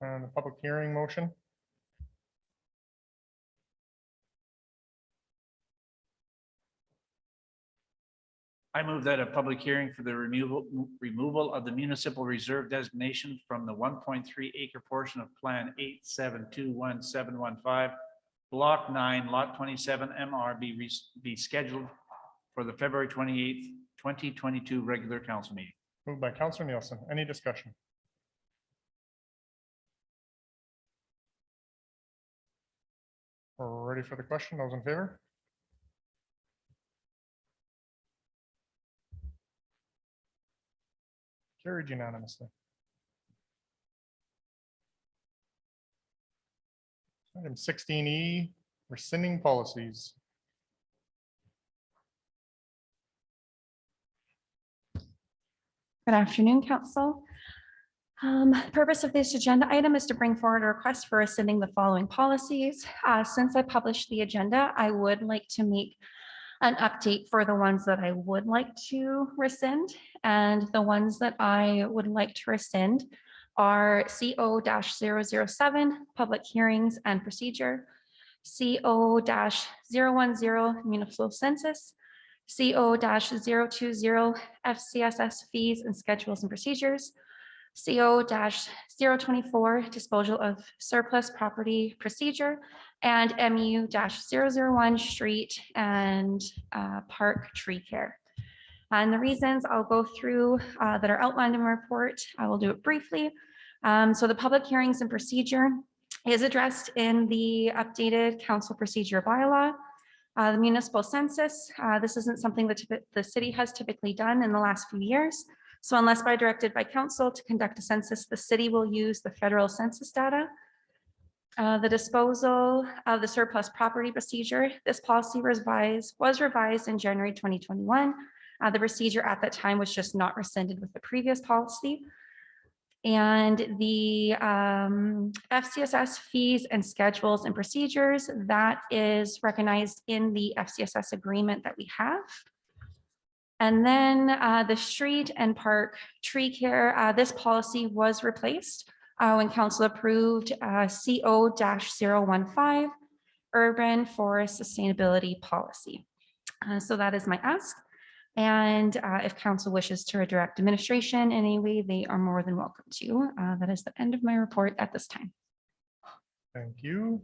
And the public hearing motion. I move that a public hearing for the removal of the municipal reserve designation from the 1.3 acre portion of Plan 8721715, Block 9, Lot 27 MR be scheduled for the February 28th, 2022 regular council meeting. Moved by Counselor Nielsen. Any discussion? We're ready for the question. Those in favor? Carried unanimously. Item 16E, rescinding policies. Good afternoon, Council. Purpose of this agenda item is to bring forward a request for rescinding the following policies. Since I published the agenda, I would like to make an update for the ones that I would like to rescind. And the ones that I would like to rescind are CO-007, public hearings and procedure, CO-010, municipal census, CO-020, FCSS fees and schedules and procedures, CO-024, disposal of surplus property procedure, and MU-001, street and park tree care. And the reasons I'll go through that are outlined in my report, I will do it briefly. So the public hearings and procedure is addressed in the updated council procedure bylaw. The municipal census, this isn't something that the city has typically done in the last few years. So unless directed by council to conduct a census, the city will use the federal census data. The disposal of the surplus property procedure, this policy was revised in January 2021. The procedure at that time was just not rescinded with the previous policy. And the FCSS fees and schedules and procedures, that is recognized in the FCSS agreement that we have. And then the street and park tree care, this policy was replaced when council approved CO-015, urban forest sustainability policy. So that is my ask. And if council wishes to redirect administration in any way, they are more than welcome to. That is the end of my report at this time. Thank you.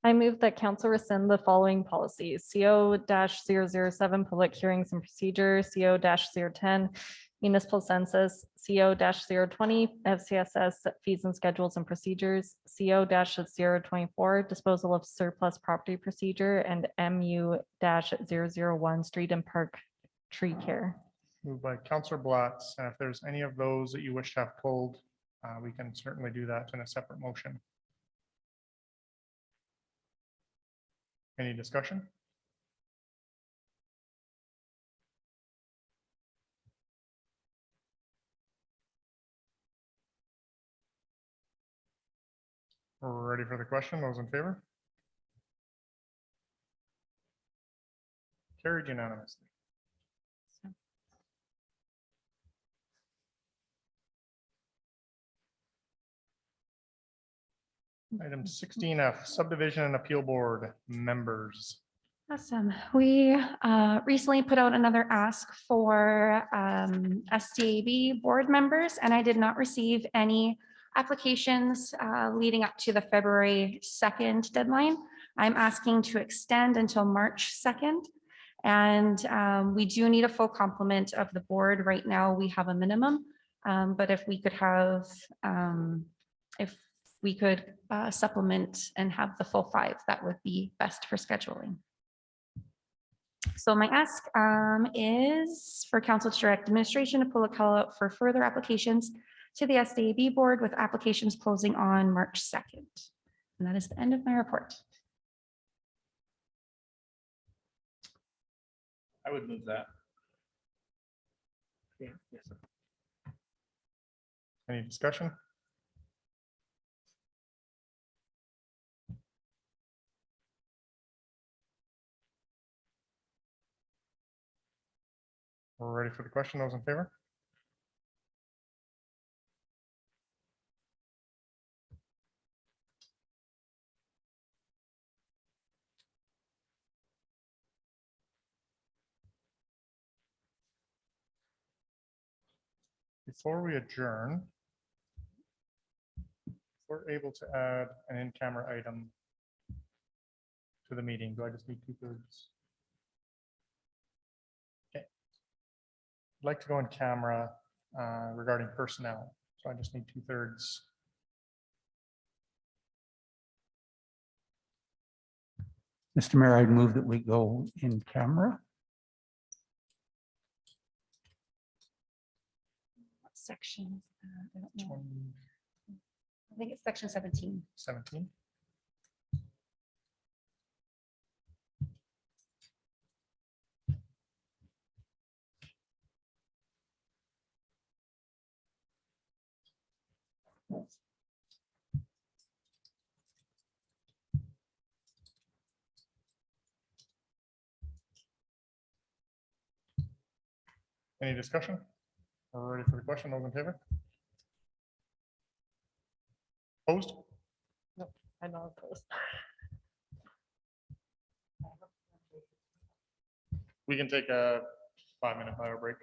I move that council rescind the following policies: CO-007, public hearings and procedure, CO-010, municipal census, CO-020, FCSS fees and schedules and procedures, CO-024, disposal of surplus property procedure, and MU-001, street and park tree care. Moved by Counselor Blatz. And if there's any of those that you wish to have pulled, we can certainly do that in a separate motion. Any discussion? We're ready for the question. Those in favor? Carried unanimously. Item 16F, subdivision and appeal board members. Awesome. We recently put out another ask for SDAB board members, and I did not receive any applications leading up to the February 2nd deadline. I'm asking to extend until March 2nd. And we do need a full complement of the board. Right now, we have a minimum, but if we could have, supplement and have the full 5, that would be best for scheduling. So my ask is for council to direct administration to pull a call out for further applications to the SDAB board, with applications closing on March 2nd. And that is the end of my report. I would move that. Any discussion? We're ready for the question. Those in favor? Before we adjourn, if we're able to add an in-camera item to the meeting, do I just need 2/3? Okay. I'd like to go in camera regarding personnel, so I just need 2/3. Mr. Mayor, I'd move that we go in camera. What section? I don't know. I think it's section 17. 17. Any discussion? We're ready for the question. Those in favor? Opposed? I'm not opposed. We can take a 5-minute bio break.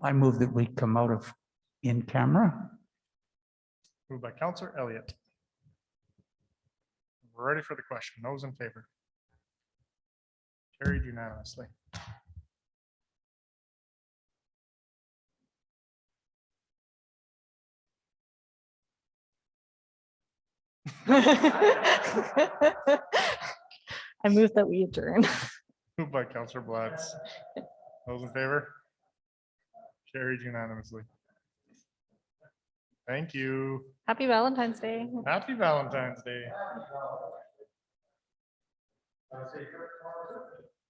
I move that we come out of in camera. Moved by Counselor Elliott. We're ready for the question. Those in favor? Carried unanimously. I move that we adjourn. Moved by Counselor Blatz. Those in favor? Carried unanimously. Thank you. Happy Valentine's Day. Happy Valentine's Day.